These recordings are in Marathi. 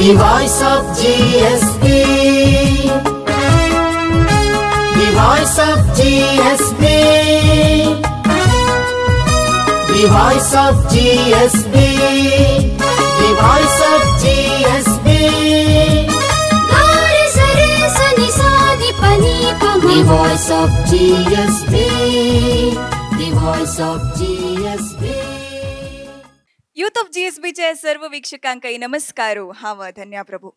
The voice of GSB. The voice of GSB. The voice of GSB. The voice of GSB. Gare sare sani sani pani pama. The voice of GSB. The voice of GSB. Youth of जीएसबीचे सर्व वीक्षकांकाई नमस्कारो हाव Dhanya Prabhu.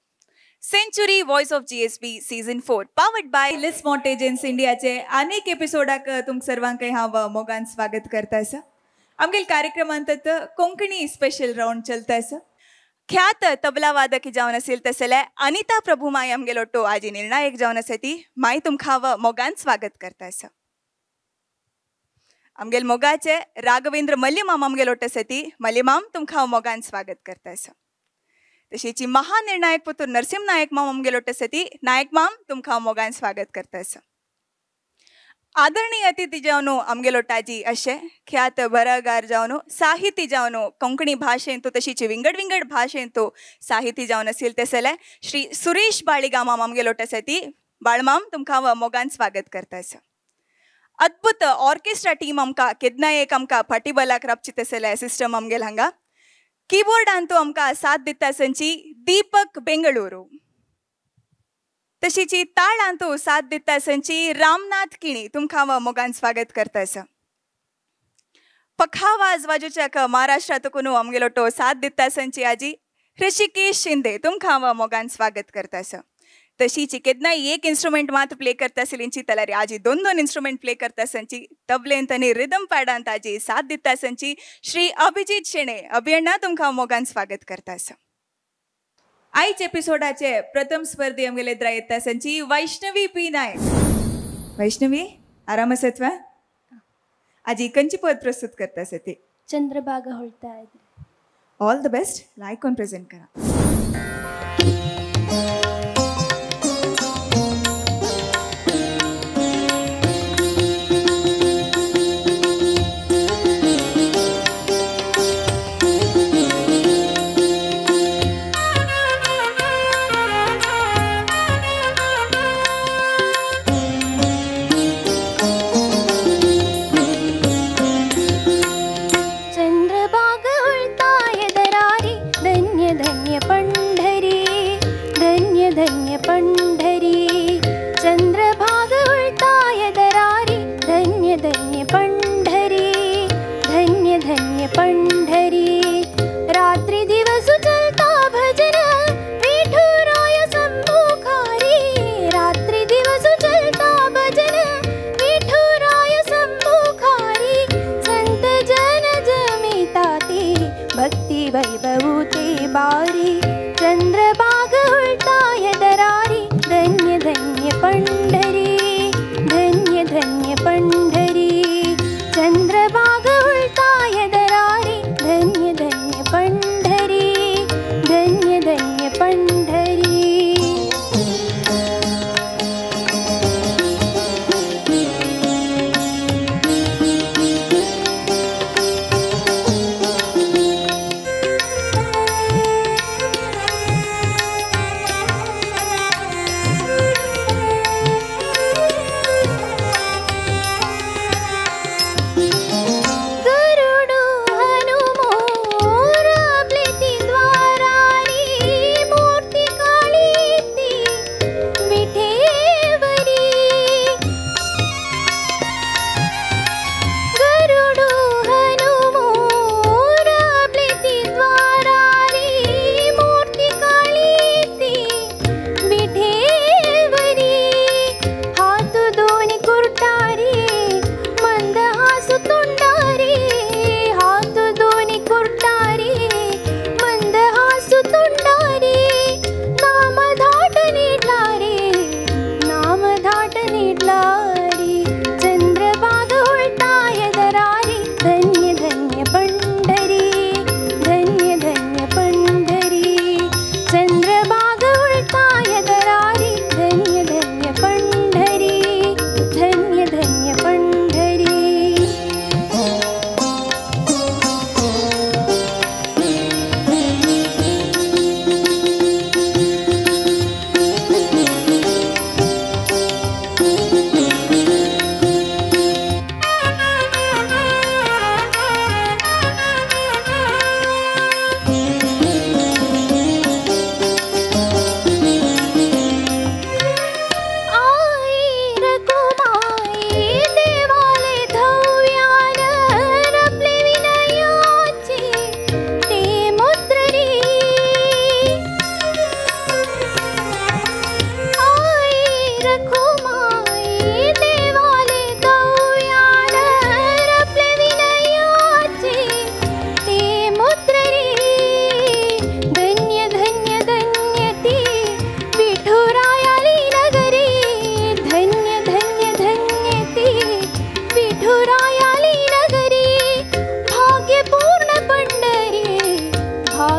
Century voice of GSB season 4 powered by Lismont agency इंडियाचे अनेक एपिसोडाक तुम सर्वांकाई हाव मोगान स्वागत करता आसा. आमगेल कार्यक्रमांत कोंकणी स्पेशल राउंड चलता आसा. ख्यात तबला वादक जावन असेल तसले अनिता प्रभू माई आमगेलो टो आजी निर्णायक जावन आसा ती माई तुमकां हाव मोगान स्वागत करता आसा. आमगेल मोगाचे राघवेंद्र मल्लिमाम आमगेलो सती मल्लिमाम तुमकां हांव मोगान स्वागत करता आसा. तशीची महानिर्णायक पुतूर नरसिंह नायक माम आमगेलो सती नायक माम तुमकां हांव मोगान स्वागत करता आसा. आदरणीय अतिथी जावन आमगेलो टाजी अशे ख्यात बरहगार जावन साहिती जावन कोंकणी भाशेंत तशीची विंगड विंगड भाशेंत साहिती जावन असेल तसले श्री सुरेश बाळीगामाम आमगेलो सती बाळमाम तुमकां हांव मोगान स्वागत करता आसा. अद्भुत ऑर्केस्ट्रा टीम आमकां केदनाय एक आमकां फाटीबलाक राबची तसले सिस्टम आमगेल हांगा. कीबोर्डांत आमकां साथ दिता संची दीपक बेंगळूरू. तशीची ताळांत साथ दिता संची रामनाथ किणी तुमकां हांव मोगान स्वागत करता आसा. पखावाज वाजोवच्याक महाराष्ट्रांतून आमगेलो टो साथ दिता संची आजी ऋषिकेश शिंदे तुमकां हांव मोगान स्वागत करता आसा. तशीची केदनाय एक इन्स्ट्रुमेंट मात्र प्ले करता आसलींची जाल्यार आजी दोन दोन इन्स्ट्रुमेंट प्ले करता आसची तबलेंत आनी रिदम पॅडांत आजी साथ दिता आसची श्री अभिजीत शेणे अभियण्णा तुमकां हांव मोगान स्वागत करता आसा. आयज एपिसोडाचे प्रथम स्पर्धी आमगेले एद्रा येता आसची वैष्णवी पी नायक. वैष्णवी आराम आसत वा आजी खंयची पद प्रस्तुत करता आसा ती चंद्रभागा होळता. All the best. लायक कोन प्रेजेंट करा.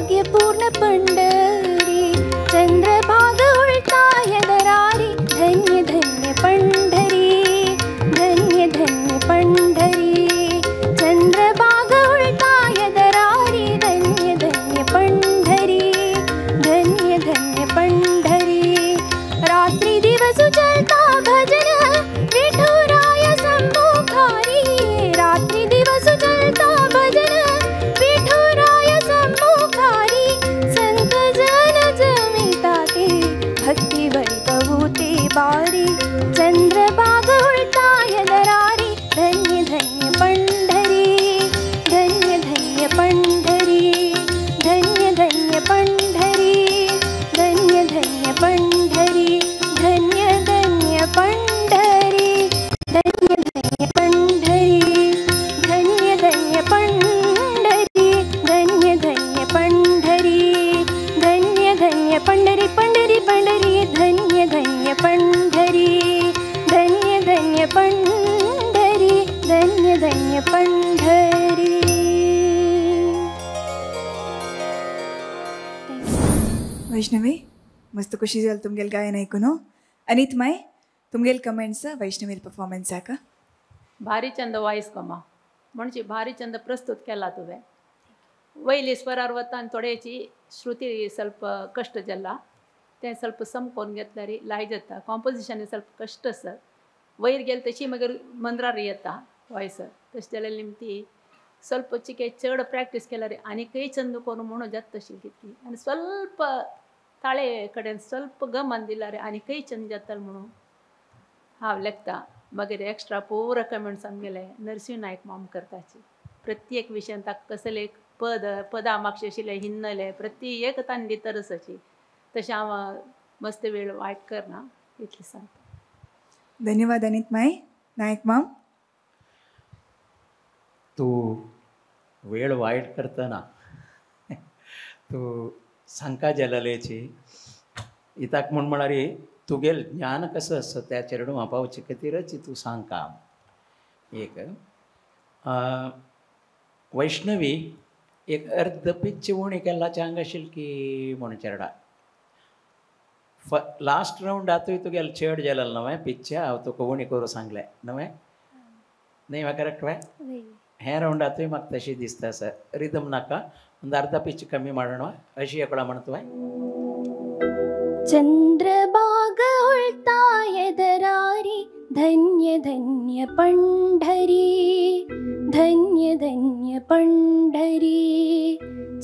भाग्यपूर्ण पंढरी चंद्रभाग उलटाय दरारी धन्य धन्य पंढरी धन्य धन्य पंढरी चंद्रभाग उलटाय दरारी धन्य धन्य पंढरी धन्य धन्य पंढरी रात्री दिवस चलता भजन विठुराय सम्मुखारी रात्री दिवस चलता भजन विठुराय सम्मुखारी संत जन जमिता ते भक्ती वैभवते बारी चंद्रभाग उलटाय दरारी धन्य धन्य पंढरी धन्य धन्य पंढरी धन्य धन्य पंढरी धन्य धन्य पंढरी धन्य धन्य पंढरी धन्य धन्य पंढरी धन्य धन्य पंढरी धन्य धन्य पंढरी धन्य धन्य पंढरी पंढरी पंढरी धन्य धन्य पंढरी धन्य धन्य पंढरी धन्य धन्य पंढरी. वैष्णवी मस्त खुशी जाली तुमगेल गायन ऐकून. अनित माय तुमगेल कमेंट्स वैष्णवील परफॉर्मन्स का भारी चंद वॉइस कमा म्हणजे भारी चंद प्रस्तुत केला तुवें वयली स्वरार वता आनी थोड्याची श्रुती ಸ್ವಲ್ಪ कष्ट जाला तें ಸ್ವಲ್ಪ समकोन घेतल्यार लाय जाता कॉम्पोजिशन ಸ್ವಲ್ಪ कष्ट आसा वयर गेल तशी मागीर मंदरार येता वॉइस तशें जाल्यार निमती ಸ್ವಲ್ಪ चिके चड प्रॅक्टीस केल्यार आनीकय चंद करून म्हणून जाता तशी कितली आनी ಸ್ವಲ್ಪ ताळे कडेन ಸ್ವಲ್ಪ गमान दिल्यार आनीकय चंद जाता म्हणून हांव लेखता. मागीर एक्स्ट्रा पूर कमेंट्स आमगेले नरसिंह नायक माम करताची प्रत्येक विशयान ताका कसले पदां म्हाका आशिल्ले हिन्नले प्रत्येक तान दितर आसाची तशें हांव मस्त वेळ वायट करना इतलें सांगता. धन्यवाद अनित माय. नायक माम तू वेळ वायट करतना तू सांका जलालेची इताक म्हणारी तुगेल ज्ञान कसं असतं त्या चरण वापावचे खातीरच तू सांगता. एक वैष्णवी एक अर्ध पिच्च उणी केल्ला चांग आशिल्ली की म्हण चेडा लास्ट रावंड आतां तुगेल चेड जालें न्हय पिच्च हांव तुका उणी करूं सांगलें न्हय न्हय म्हाका करेक्ट बाय हे रावंड आतां म्हाका तशी दिसता सर रिदम नाका ಒಂದು ಅರ್ಧ ಪಿಚ್ ಕಮ್ಮಿ ಮಾಡೋಣ ಅಶಿ ಯಾಕೊಳ ಮಾಡ್ತವೆ. चंद्रभाग उलटाय दरारी धन्य धन्य पंढरी धन्य धन्य पंढरी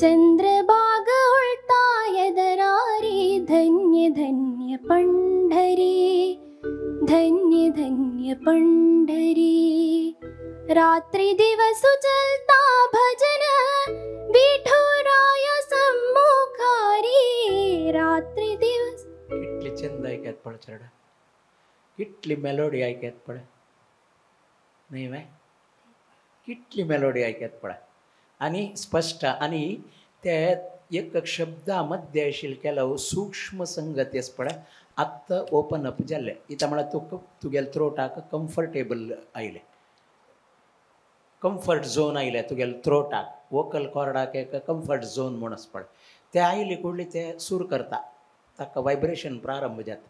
चंद्रभाग उलटाय दरारी धन्य धन्य पंढरी धन्य धन्य पंढरी रात्री दिवस चलता भजन विठुराय सम्मुखारी रात्री दिवस कितली चंद ऐकत पड चरडा कितली मेलोडी ऐकत पड नाही बाय कितली मेलोडी ऐकत पड आणि स्पष्ट आणि ते एक शब्दामध्ये आशिल्ले ಕೆಲವು सूक्ष्म संगती पड आत्ता ओपन अप जाल्ले इता म्हळ्यार तुगेल थ्रोटाक कंफर्टेबल आयले कम्फर्ट झोन आयले तुगेल थ्रोटाक वोकल कॉर्डाक एक कम्फर्ट झोन म्हूण आसा पळय ते आयले कुडली ते सूर करता ताका वायब्रेशन प्रारंभ जाता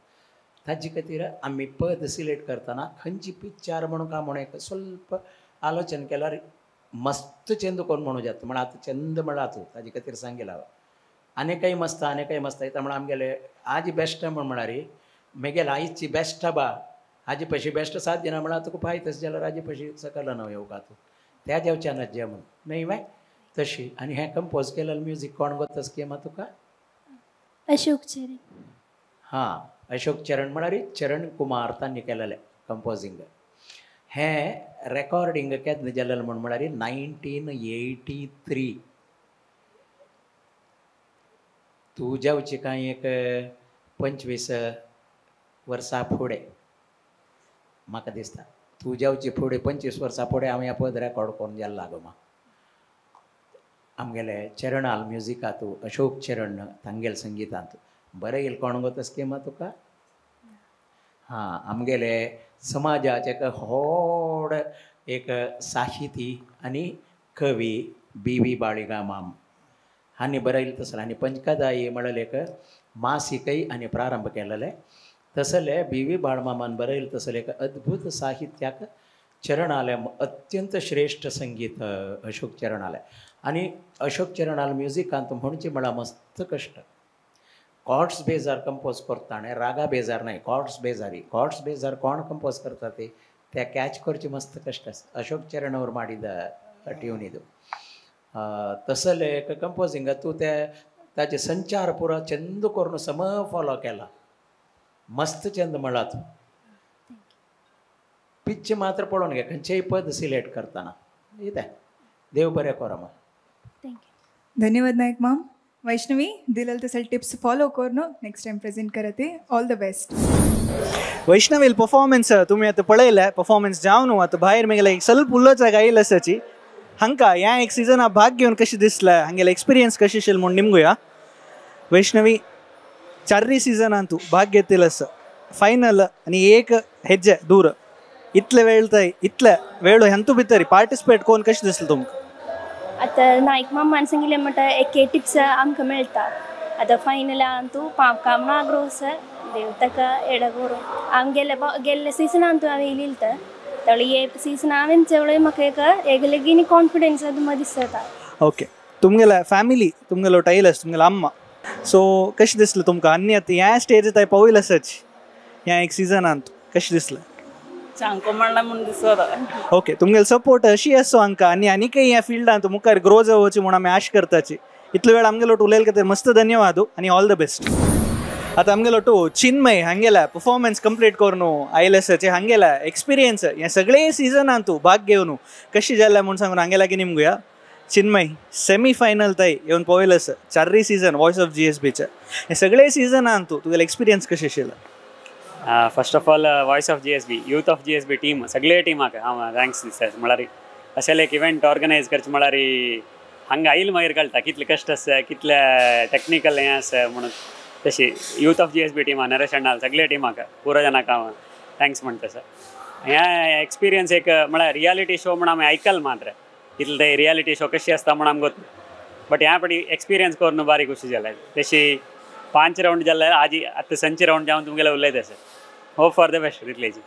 ताजे खातीर आमी पद सिलेक्ट करतना खंयची पिच्चार म्हणून काय म्हणून एक स्वल्प आलोचन केल्यार मस्त चंद कोण म्हणू जाता म्हण आतां चंद म्हणला तूं ताजे खातीर सांगेला आनीकय मस्त येता म्हण आमगेले आज बेस्ट म्हणारी मेगेल आईची बेस्ट बा हाजे पयशे बेस्ट साथ दिना म्हळ्यार तुका फायतस जाल्यार हाजे पयशे सकल न्हय येवका तूं त्या देवच्यानच जे म्हूण न्हय बाय तशी. आनी हें कंपोज केलेलें म्युजीक कोण गोतस केमा तुका अशोक चरण हां अशोक चरण म्हळ्यार चरण कुमार तांणी केलेलें कंपोजींग. हें रेकॉर्डींग केन्ना जाल्लें म्हळ्यार 1983 तूं जावची कांय एक 25 वर्सां फुडें म्हाका दिसता तूं जावची फुडें 25 वर्सां फुडें हांव हें पद रेकॉर्ड करून जाल्लो लागो म्हाका आमगेले चरणाल म्युजिकांत अशोक चरण तांगेल संगीतांत बरें येयलें कोण गो तस केमा तुका हां आमगेले समाजाचे एक व्हड एक साहिती आनी कवी बी.वी. बाळिगामाम हानी बरयलें तसलें आनी पंचकादायी म्हणलें एक मासिकय आनी प्रारंभ केलेले तसले बी बाळमामान बरयलें तसलें एक अद्भुत साहित्याक चरणालय अत्यंत श्रेष्ठ संगीत अशोक चरणालय आनी अशोक चरणालय म्युजिकांत म्हणचे म्हळ्यार मस्त कश्ट कॉर्ड्स बेजार कंपोज करता आनी रागा बेजार न्हय कॉर्ड्स बेजार कोण कंपोज करता ते त्या ಕ್ಯಾಚ್ करचे मस्त कश्ट आसा अशोक चरण ಅವರು ಮಾಡಿದ ಟ್ಯೂನ್ ಇದು तसले एक कंपोजिंग तूं ताचे संचार पुरो चंद करून सम फॉलो केला मस्त चंद म्हणला तूं पिच मात्र पळोवन घे खंयचेय पद सिलेक्ट करतना कितें देव बरें करो मग थँक्यू धन्यवाद नायक माम वैष्णवी दिलेले तसले टिप्स फॉलो करून नेक्स्ट टाइम प्रेजेंट करते ऑल द बेस्ट वैष्णवील परफॉर्मन्स तुम्ही आता पळयल्या परफॉर्मन्स जावन आता भायर मेगला एक ಸ್ವಲ್ಪ उल्लोचाक आयिल्ली आसाची हांकां ह्या एक सिजना भाग घेवन कशें दिसलें हांगेले एक्सपिरियन्स कशें आशिल्लें म्हूण निमगुया वैष्णवी 4 सिजनांत तूं भाग घेतिल्लो आसा फायनल आनी एक हेज्जे दूर इतले वेळ हेंतू भितर पार्टिसिपेट कोण कशें दिसलें तुमकां आता नायक मामान सांगिल्लें म्हणटा एक टिप्स आमकां मेळटा आता फायनलांत तूं काम नागरो आसा देव ताका एडा करूं हांव गेल्ले सिजनांत हांवें येयलिल्लें तर हे सीजन हांवें चवळे म्हाका एक लेगीन कॉन्फिडन्स तुमकां दिसता ओके तुमगेला फॅमिली तुमगेलो टायलर्स तुमगेला अम्मा सो कशें दिसलें तुमकां आनी आतां ह्या स्टेजीर पावयला आसाची ह्या एक सिजनांत कशें दिसलें सांगो म्हणला म्हूण दिसता ओके तुमगेलो सपोर्ट अशी आसो हांकां आनीकय ह्या फिल्डांत मुखार ग्रो जावची म्हूण आमी आश करताची इतलो वेळ आमगेलो उलयले खातीर मस्त धन्यवाद आनी ऑल द बेस्ट आता आमगेलो चिन्मय हांगेला परफॉर्मन्स कंप्लीट करून आयले आसाचे हांगेला एक्सपिरियन्स हे सगळे सिजनांत तूं भाग घेवन कशें जाल्लें म्हूण सांगून हांगेला की निमगुया चिन्मय सेमी फायनल थंय येवन पळयलो आसा 4 सीजन वॉयस ऑफ GSBचे हे सगळे सिजनांत तुगेलो एक्सपिरियन्स कशें आशिल्लो first of all voice of GSB youth of GSB team सगळे टिमाक हांव थँक्स दिसता म्हळ्यार अशें एक इव्हेंट ऑर्गनायज करचें म्हळ्यार हांगा आयिल्ले मागीर कळटा कितले कश्ट आसा कितले टॅक्निकल हें आसा म्हणून तशी यूथ ऑफ GSB टिमा नरेश अण्णाल सगळे टिमाक पुरो जाणांक हांव थँक्स म्हणटा सर ह्या एक्सपिरियन्स एक म्हळ्यार रियालिटी शो म्हण आमी आयकल मात्र इतले ते रियालिटी शो कशी आसता म्हण आमकां गोत बट ह्या फाटी एक्सपिरियन्स करून बारी खुशी जालें तशी 5 राउंड जाल्यार आजी आतां संचे राउंड जावन तुमगेले उलयता sir hope for the best तितलेची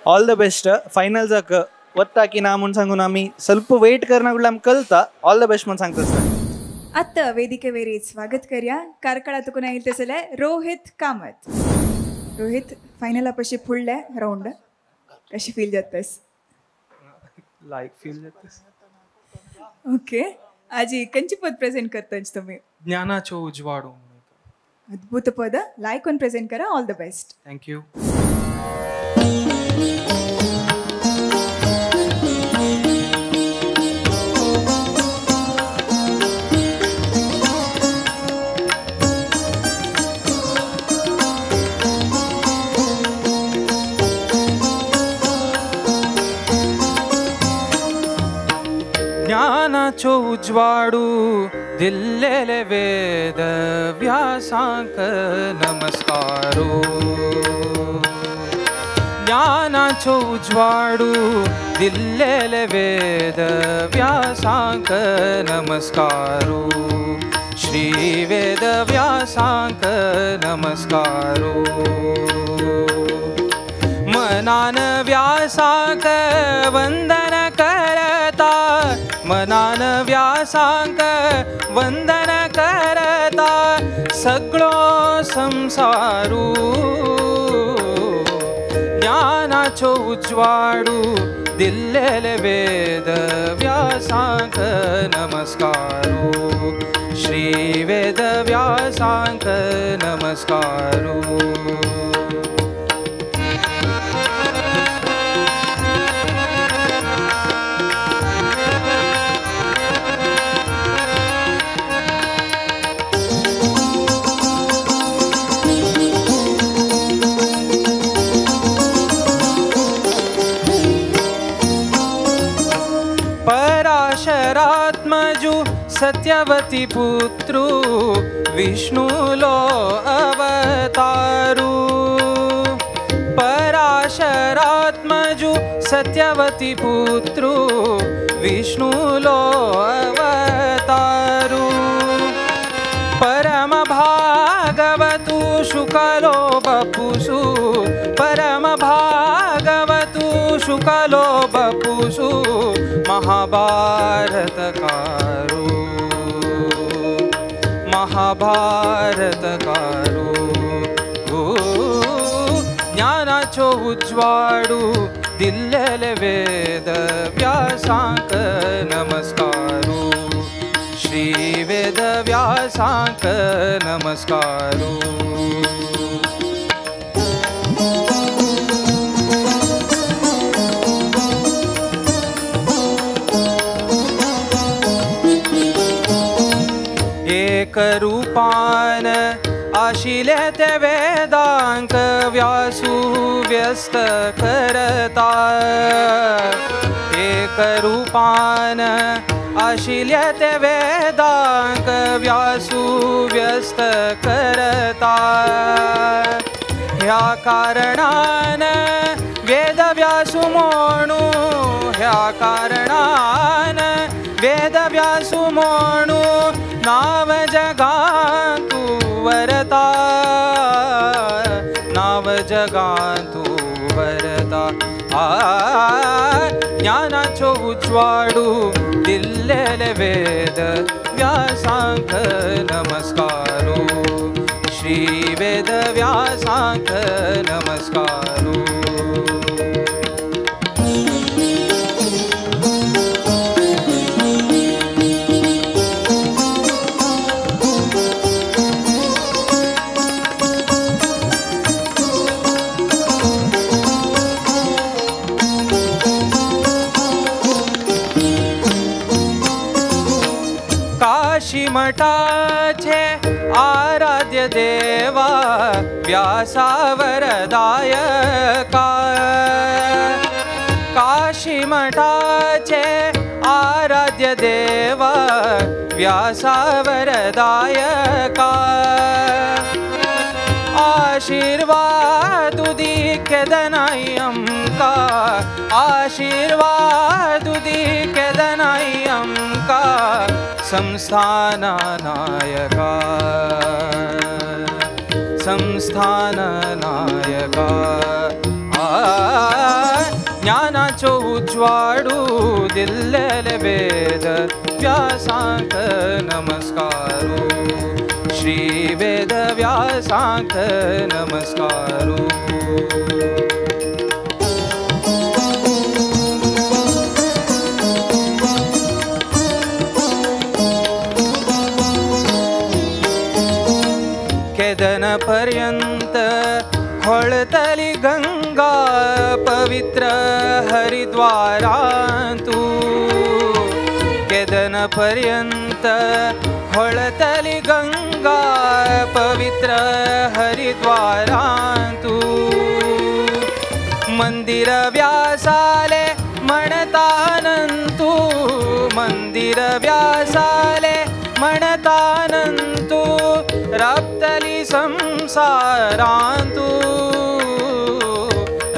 ऑल द बेस्ट फायनल्साक वता की ना म्हूण सांगून आमी ಸ್ವಲ್ಪ वेट करना कडल्यान आमकां कळटा ऑल द बेस्ट म्हूण सांगता सर आता वेदिके वेरी स्वागत करूया कारकळा तुका येईल तसले रोहित कामत रोहित फायनला पशी फुडले राउंड कशी फील जातास लायक फील जातास ओके आजी खंयची पद प्रेजेंट करताच तुम्ही ज्ञानाचो उजवाडो अद्भुत पद लायक कोन प्रेजेंट करा ऑल द बेस्ट थँक्यू ज्ञानाचो उजवाडू दिल्लेले वेद व्यासांक नमस्कारो ज्ञानाचो उजवाडू दिल्लेले वेद व्यासांक नमस्कारो श्री वेद व्यासांक नमस्कारो मनान व्यासांक वंदन करता मनान व्यासांक वंदन करता सगळो संसारू ज्ञानाचो उजवाडू दिल्लेले वेद व्यासांक नमस्कारो श्री वेद व्यासांक नमस्कारो पराशरात्मजु सत्यवती पुत्रु विष्णुलो अवतारू पराशरात्मजु सत्यवती पुत्रु विष्णुलो अवतारू परम भागवतु शुकलो बपुषु परम भागवतु शुकलो बपुषु महाभारतकारो महाभारतकारो ज्ञानाचो उज्वाडू दिल्लेले वेद व्यासांक नमस्कारो श्री वेद व्यासांक नमस्कारो एक रूपान आशिले ते वेदांक व्यासु व्यस्त करता एक रूपान आशिले ते वेदांक व्यासु व्यस्त करता ह्या कारणान वेद व्यासु म्हणू ह्या कारणान वेद व्यासु म्हणू नाव जगांतु वरता नाव जगांतु वरता ज्ञानाचो उज्वाडू दिल्लेले वेद व्यासांक नमस्कारो श्री वेद व्यासांक नमस्कारो मठाचे आराध्य देवा व्यासावरदायका काशी मठाचे आराध्य देवा व्यासावरदायका आशीर्वाद उदिकेदनाई अमका आशीर्वाद उदिकेदनाई अमका संस्थान नायका संस्थान नायका ज्ञानाचो उज्वाडू दिल्लेले वेद व्यासांक नमस्कारो श्री वेद व्यासांक नमस्कारो केदन पर्यंत खोळतली गंगा पवित्र हरिद्वारांतू केदन पर्यंत खोळतली गंगा पवित्र हरिद्वारांतू मंदिर व्यासाले म्हणतानंतू मंदिर व्यासाले म्हणतानंतू रप्तली संसारांतू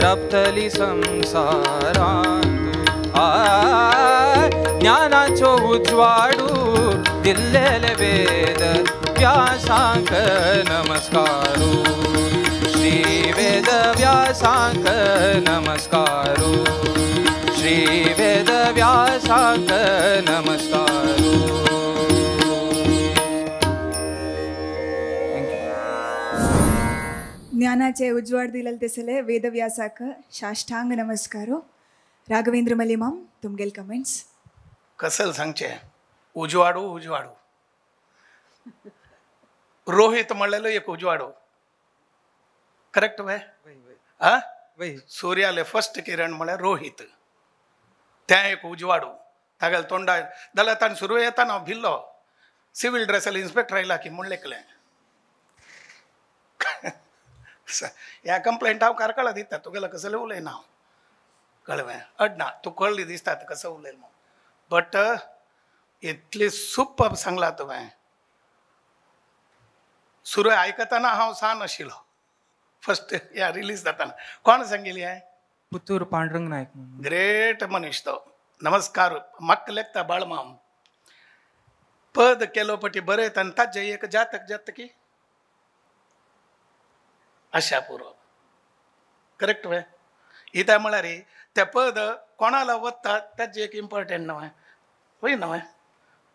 रप्तली संसारांतू ज्ञानाचो उज्वाडू दिल्लेले वेद व्यासांक नमस्कारो श्री वेद व्यासांक नमस्कारो श्री वेद व्यासांक नमस्कारो ज्ञानाचे उज्वाड दिलेले तेसले वेदव्यासाक साष्टांग नमस्कारो राघवेंद्र मल्लिमाम तुमगेल कमेंट्स कसल सांगचे उजवाडू उजवाडू रोहित म्हणलेलो एक उजवाडू करेक्ट वे हाँ सूर्याले फर्स्ट किरण म्हळ्यार रोहित त्या एक उजवाडू तागेल तोंडा जाल्यार ताणें सुरू येताना भिल्लो सिव्हिल ड्रेसाला इन्स्पेक्टर आयला की म्हणलेकलें ह्या कंप्लेंट हांव कारकळा दिता तुगेलो कसले उलयना हांव कळ्ळें अडना तूं कळ्ळी दिसता कसो उलयलो म्हणून बट इतली सुपर सांगला तुवें सुरू आयकताना हांव सान आशिल्लो फर्स्ट ह्या रिलीज जाताना कोण सांगिल्ली हांवें पुतूर पांडुरंग नायक ग्रेट मनीस तो नमस्कार म्हाका लेखता बाळमाम पद केलो पटी बरयत आनी ताजे एक जातक जातकी आशा पुरो करेक्ट वे इता म्हळ्यार ते पद कोणाला वता ताजे एक इम्पॉर्टंट न्हय वय न्हय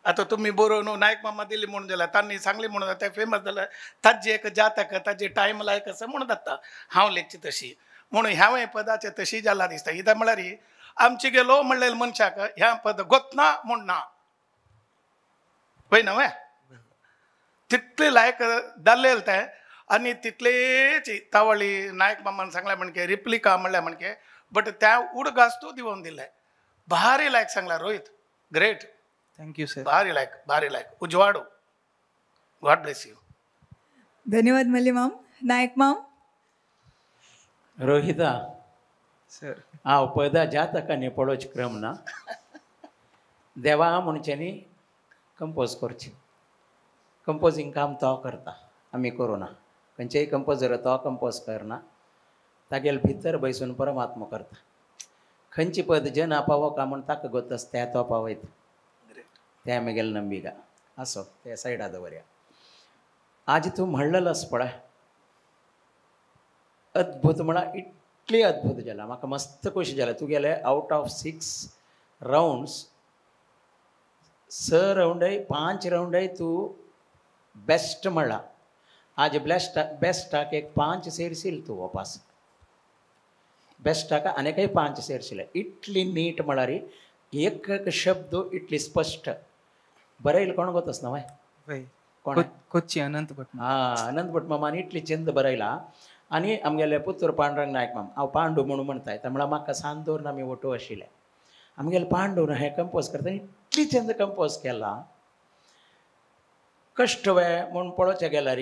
आता तुम्ही बरोवन नायक मामा दिली म्हणून जाल्यार तांणी सांगली म्हणून ते फेमस जाल्यार ताजे एक जातक ताजे टायम लायक असं म्हणून जाता हांव लेखची तशी म्हणून ह्या पदाचे तशी जाला दिसता इता म्हळ्यार आमची गेलो म्हणलेले मनशाक ह्या पद गोतना म्हूण ना वय न्हय तितले लायक जाल्लेले ते आनी तितलेच तावळी नायक मामान सांगले म्हणके रिप्लिका म्हणल्या म्हणके बट त्या उडगास्तू दिवून दिले भारी लायक सांगला रोहित ग्रेट थँक्यू सर भारी लायक उजवाडू गॉड ब्लेस यू धन्यवाद मल्ली माम नायक माम रोहिता सर हांव पदा जातकांनी पळोवचे क्रम ना देवा म्हणच्यानी कंपोज करची कंपोजींग काम तो करता आमी करूं ना खंयचेय कंपोजर तो कंपोज करना तागेले भितर बसून परमात्मा करता खंयची पद जन आपावो का म्हण ताका गोतस त्या तो पावयता त्या म्हगेले नंबिका असो त्या सायडा दवरया आज तूं म्हणलेलोस पळय अद्भुत म्हळ्यार इतली अद्भुत जाला म्हाका मस्त खोशी जाला तुगेले आउट ऑफ 6 राउंड्स 6 राउंडय 5 राउंडय तूं बेस्ट म्हणला आज बेस्टाक एक 5 सेरशील तूं वापस बेस्टाक आनीकय 5 सेरशिले इतली नीट म्हळ्यार एक एक शब्द इतली स्पश्ट बरयले कोण गोतस न्हय कोण कोच्ची अनंत भट अनंत भट मामान इतली चंद बरयला आनी आमगेले पुत्र पांडुरंग नायक माम हांव पांडू म्हणून म्हणटाय म्हळ्यार म्हाका सांदोर आमी वटू आशिल्ले आमगेले पांडू हे कंपोज करता इतली चंद कंपोज केला कश्ट वे म्हूण पळोवचें गेल्यार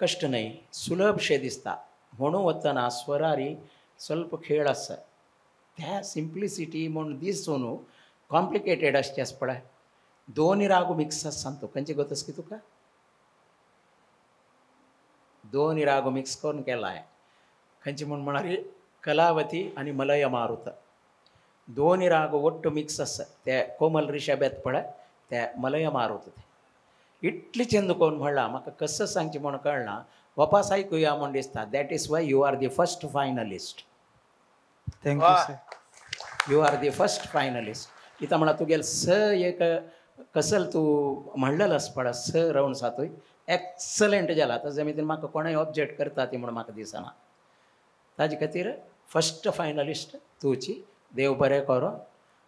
कश्ट न्हय सुलभशें दिसता म्हणून वतना स्वरारी ಸ್ವಲ್ಪ खेळ आसा त्या सिंप्लिसिटी म्हूण दिसून कॉम्प्लिकेटेड आसचें पळय दोन राग मिक्स आसा सांगतो खंयचे गोतस की तुका दोन राग मिक्स करून केलाय खंयचे म्हूण म्हळ्यार कलावती आनी मलय मारुत दोन राग ಒಟ್ಟು मिक्स आसा ते कोमल ऋषभ येत पळय ते मलय मारुत ते इतली चंद कोण म्हणला म्हाका कसं सांगचें म्हूण कळना वापस आयकुया म्हूण दिसता that is why you are the first finalist thank you sir you are the first finalist इता म्हळ्यार तुगेले स एक कसल तूं म्हणलेलोस पळय स राउंड्स हातूंय एक्सलंट जाला ताजे भितर म्हाका कोणूय ऑब्जेक्ट करता ती म्हूण म्हाका दिसना ताजे खातीर फर्स्ट फायनलिस्ट तूची देव बरें करो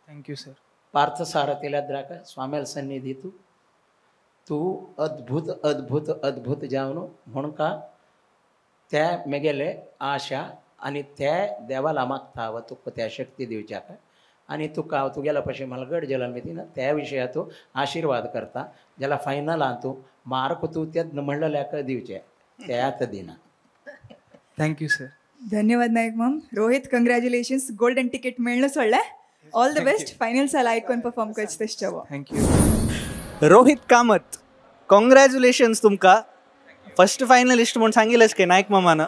थँक्यू सर पार्थ सारथिलाद्राक स्वामेल सन्निधी तूं अद्भुत अद्भुत अद्भुत जावन म्हणका त्या मेगेले आशा आनी त्या देवाला मागता व तुका त्या शक्ती दिवच्याक आनी तुका हांव तुगेल्या पशी मलगड जल्म दिना त्या विशया तूं आशिर्वाद करता जाल्यार फायनलांत तूं मार्क तूं तें म्हणलेल्याक दिवचे त्यात दिना थँक्यू सर धन्यवाद Naik ma'am Rohit कंग्रॅच्युलेशन्स golden ticket मेळ्ळें सोडलें ऑल द बेस्ट फायनल्साला आयकून परफॉर्म करचे तशें थँक्यू रोहित कामत कॉंग्रॅच्युलेशन्स तुमकां फर्स्ट फायनलिस्ट म्हूण सांगिल्लेच की नायक मामानं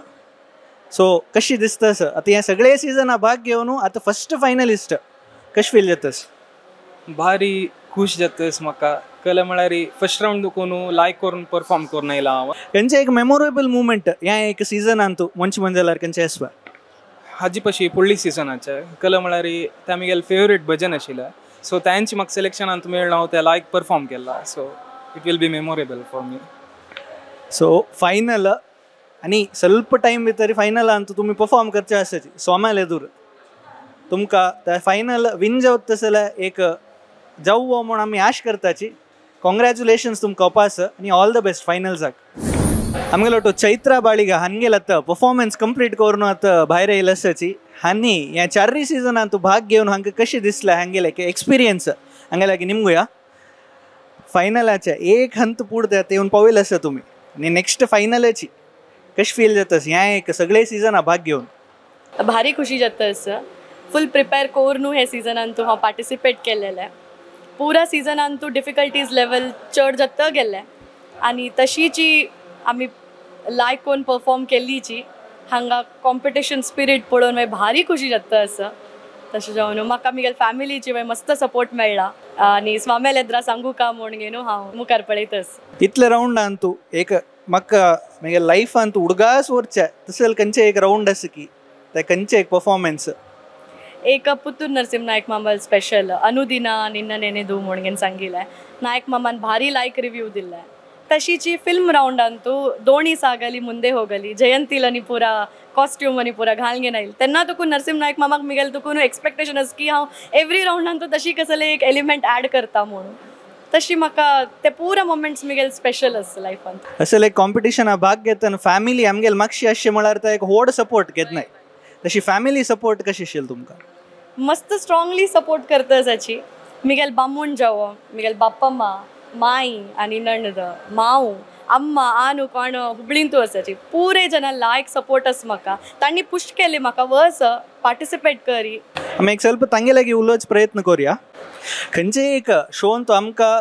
सो कशी दिसतस आता ह्या सगळे सिजना भाग घेवन आता फर्स्ट फायनलिस्ट कशी फील जातस भारी खुश जातस म्हाका कळ्ळें म्हळ्यार फर्स्ट राउंड दुखून लायक करून परफॉर्म करून आयला हांव खंयचें एक मेमोरेबल मुवमेंट ह्या एक सिजनान तूं मंच मंजलार खंयचें आसवा हाजी पशी फुडली सिजनाचे कळ्ळें म्हळ्यार तें आमगेलें फेवरेट भजन आशिल्लें सो तांची म्हाका सिलेक्शनांत मेळ्ळा हांव तें लायक परफॉर्म केला so it will be memorable for me so final आनी ಸ್ವಲ್ಪ टायम भितर फायनलान तुमी परफॉर्म करचे आसाची सोमाल येदूर तुमकां त्या फायनल विन जावत जाल्यार एक जावो म्हूण आमी आश करताची कॉंग्रॅच्युलेशन्स तुमकां अपास आनी ऑल द बेस्ट फायनल्साक आमगेलो तो चैत्रा बाळिगा हांगेल आतां परफॉर्मन्स कंप्लीट करून आतां भायर येयला आसाची हांनी ह्या 4 सिजनान तूं भाग घेवन हांकां कशें दिसलें हांगेलें एक्सपिरियन्स हांगेले निमगुया फायनलाचे एक हंत पुढे येवन पावयला आसा तुमी आनी नेक्स्ट फायनलाची कशी फील जाता ह्या एक सगळे सिजना भाग घेवन भारी खुशी जाता फुल प्रिपेर करून हे सिजनान तूं हांव पार्टिसिपेट केलेलें पुरा सिजनान तूं डिफिकल्टीज लेवल चड जाता गेलें आनी तशीची आमी लायक करून परफॉर्म केल्लीची हांगा कॉम्पिटिशन स्पिरीट पळोवन भारी खुशी जाता आसा तशें जावन म्हाका आमगेल्या फॅमिलीची मस्त सपोर्ट मेळ्ळा आणि स्वामेल येद्रा सांगू का म्हणून हांव मुखार पळयतस. इतले राऊंड अंतू एक म्हाका म्हगे लायफ अंतू उडगास वरचे तसले खंयचे एक राऊंड आसा की ते खंयचे एक परफॉर्मन्स एक पुत्तूर नरसिंह नायक मामाल स्पेशल अनुदिना निन्न नेनेदू म्हणून सांगिल्लें. नायक मामान भारी लायक रिव्यू दिल्ले. तशीची फिल्म राउंडांतू दोणी सागली मुंदे होगली जयंतील पूरा कॉस्ट्यूम आनी पूरा घालून आयली तेन्ना तुका नरसिंह नायक मामाक मिगेल तुका एक्सपेक्टेशन आसा की हांव एवरी राउंडांतू तशी कसले एक एलिमेंट ऍड करता म्हणून तशी म्हाका ते पुरा मोमेंट्स मिगेल स्पेशल आसा लायफांत. असले कॉम्पिटिशना भाग घेतना फॅमिली आमगेल मातशी अशें म्हळ्यार ते एक व्हड सपोर्ट घेतनाय तशी फॅमिली सपोर्ट कशी आशिल्ली तुमकां? मस्त स्ट्रॉंगली सपोर्ट करता जाची मिगेल बामूण जावो मिगेल बाप्पम्मा माई आनी नणद माऊ अम्मा आनू कोण हुबळींतू आसाची पुरे जना लायक सपोर्ट आसा म्हाका. तांणी पुश केली म्हाका वर्स पार्टिसिपेट करी. आमी एक ಸ್ವಲ್ಪ तांगे लागीं उलोवच प्रयत्न करुया. खंयचे एक शोन तो आमकां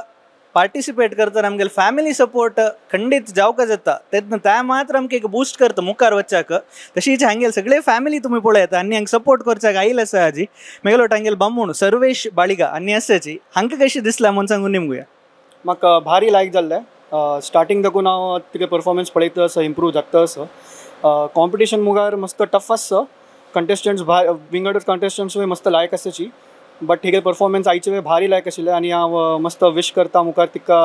पार्टिसिपेट करतना आमगेल फॅमिली सपोर्ट खंडीत जावका जाता तेन्ना त्या मात्र आमकां एक बूस्ट करता मुखार वच्चाक. तशीच हांगेल सगळे फॅमिली तुमी पळयता आनी हांगा सपोर्ट करच्याक आयिल्ले आसा हाजी मेगलो हांगेल बामूण सर्वेश बाळिगा आनी आसाची हांकां कशी दिसला म्हूण सांगून निमगुया. म्हाका भारी लायक जाल्लें. स्टार्टींग देखून हांव तुगे परफॉर्मन्स पळयता असो इम्प्रूव जाता असो. कॉम्पिटिशन मुखार मस्त टफ आसा. कंटेस्टंट्स विंगड कंटेस्टंट्सूय मस्त लायक आसाची बट हिगे परफॉर्मन्स आयचे वेळ भारी लायक आशिल्लें आनी हांव मस्त विश करता मुखार तिका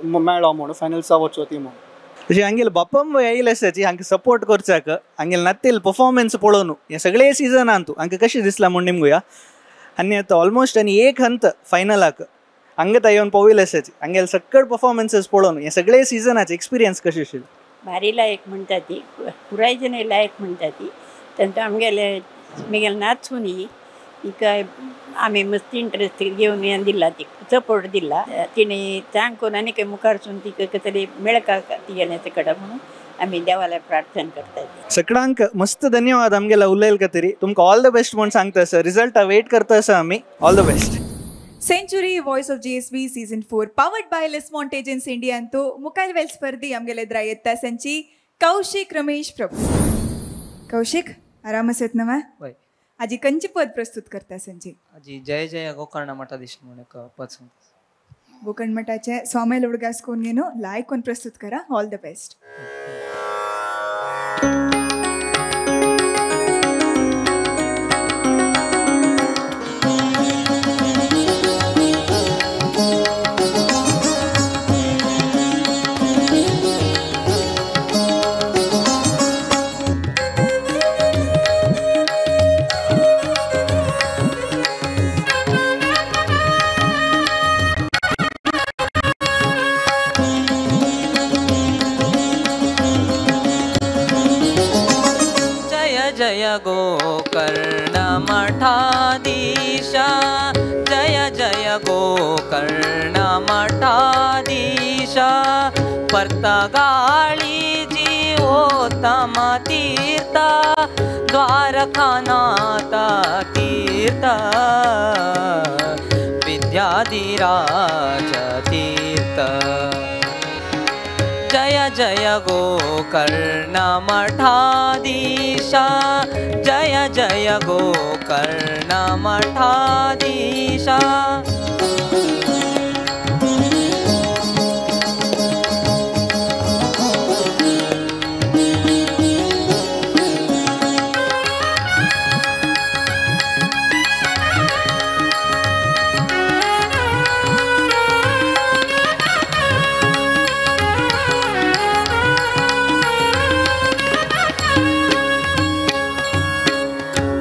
मेळ्ळो म्हणून फायनल्सा वचो ती म्हणून. तशी हांगेल बापम येयले आसाची हांकां सपोर्ट करच्याक हांगेल नातेल परफॉर्मन्स पळोवन हे सगळे सिजनांतू हांकां कशें दिसलां म्हूण निमगुया. आनी आतां ऑलमोस्ट आनी एक हंत फायनलाक हांगा ता येवन पळयले आसाची हांगेल सकट परफॉर्मन्सीस पळोवन हे सगळे सिजनाचे एक्सपिरियन्स कशें आशिल्ले? भारी लायक म्हणटा ती पुराय जण लायक म्हणटा ती तेन्ना आमगेले मिगेल नाचुनी तिका आमी मस्त इंट्रस्ट घेवन हें दिला ती सपोर्ट दिला तिणें सांग कोन आनी खंय मुखारसून तिका कसली मेळका तिगेलें कड म्हणून आमी देवाला प्रार्थना करता. सगळ्यांक मस्त धन्यवाद आमगेला उलयले तरी तुमकां ऑल द बेस्ट म्हूण सांगता सर. रिजल्ट वेट करता आसा आमी. All the best. Century voice of GSB season 4 powered by Lismont agency India अंतू मुखार वेल स्पर्धी आमगेले एद्रा येता संची कौशिक रमेश प्रभू. कौशिक आराम आसत न्हय? वय आजी खंयची पद प्रस्तुत करता संची? आजी जय जय गोकर्ण मठाधीश म्हणून एक पद सांगता. गोकर्ण मठाचे स्वामेल उडगास कोण घेनो लायक कोण प्रस्तुत करा. All the best. जय गोकर्ण मठाधीशा जय जय गोकर्ण मठाधीशा पर्तगाळी जीवोत्तम तीर्थ द्वारकानाथ तीर्थ विद्याधिराज तीर्थ. जय जय गोकर्ण मठाधीशा जय जय गोकर्ण मठाधीशा.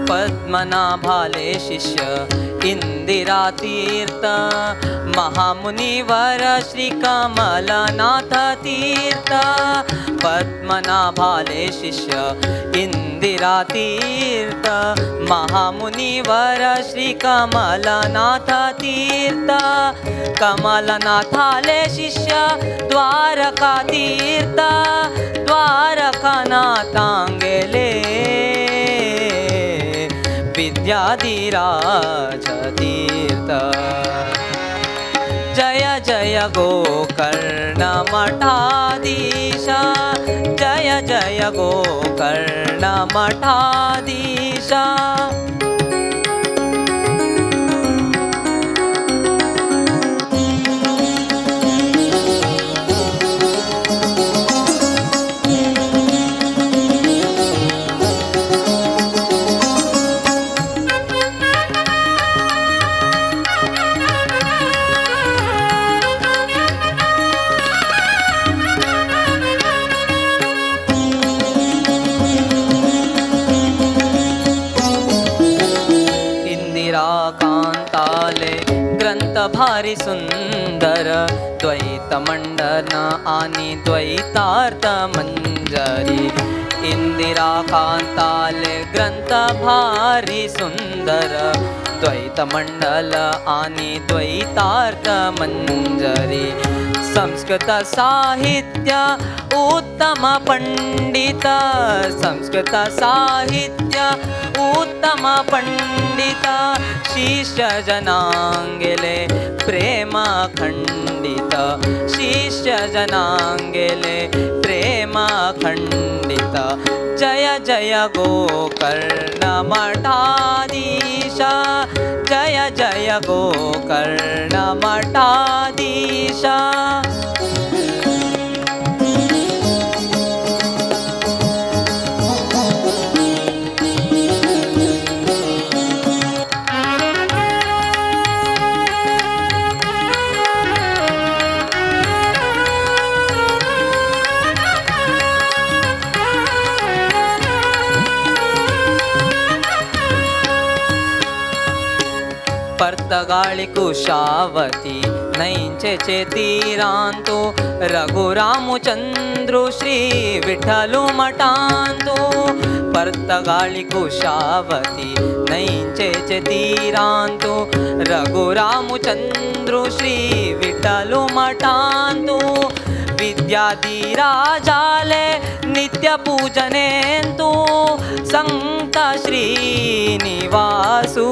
पद्मनाभाले शिष्य इंदिरा तीर्थ महामुनिवर श्री कमलनाथ तीर्थ. पद्मनाभाले शिष्य इंदिरा तीर्थ महामुनिवर श्री कमलनाथ तीर्थ. कमलनाथाले शिष्य द्वारका तीर्थ द्वारकानाथांगेले विद्याधिराज तीर्थ. जय जय गोकर्ण मठाधीशा जय जय गोकर्ण मठाधीशा. भारी सुंदर द्वैत मंडन आणि द्वैतार्थ मंजरी इंदिरा कांताले ग्रंथ भारी सुंदर द्वैत मंडल आणि द्वैतार्थ मंजरी संस्कृत साहित्य उत्तम पंडित संस्कृत साहित्य उत्तम पंडित शिष्य जनांगेले प्रेम खंडित शिष्य जनांगेले प्रेम खंडित जय जय गोकर्ण मठाधीश जय जय गोकर्ण मठाधीश पर्तगाळी कुशावती नैंचे तीरांतो रघुरामचंद्र श्री विठ्ठलु मठांतो पर्तगाळी कुशावती नैंचे तीरांतो रघुरामचंद्र श्री विठ्ठलु मठांतो विद्याधिराजाले नित्य पूजनेंतो संत श्रीनिवासु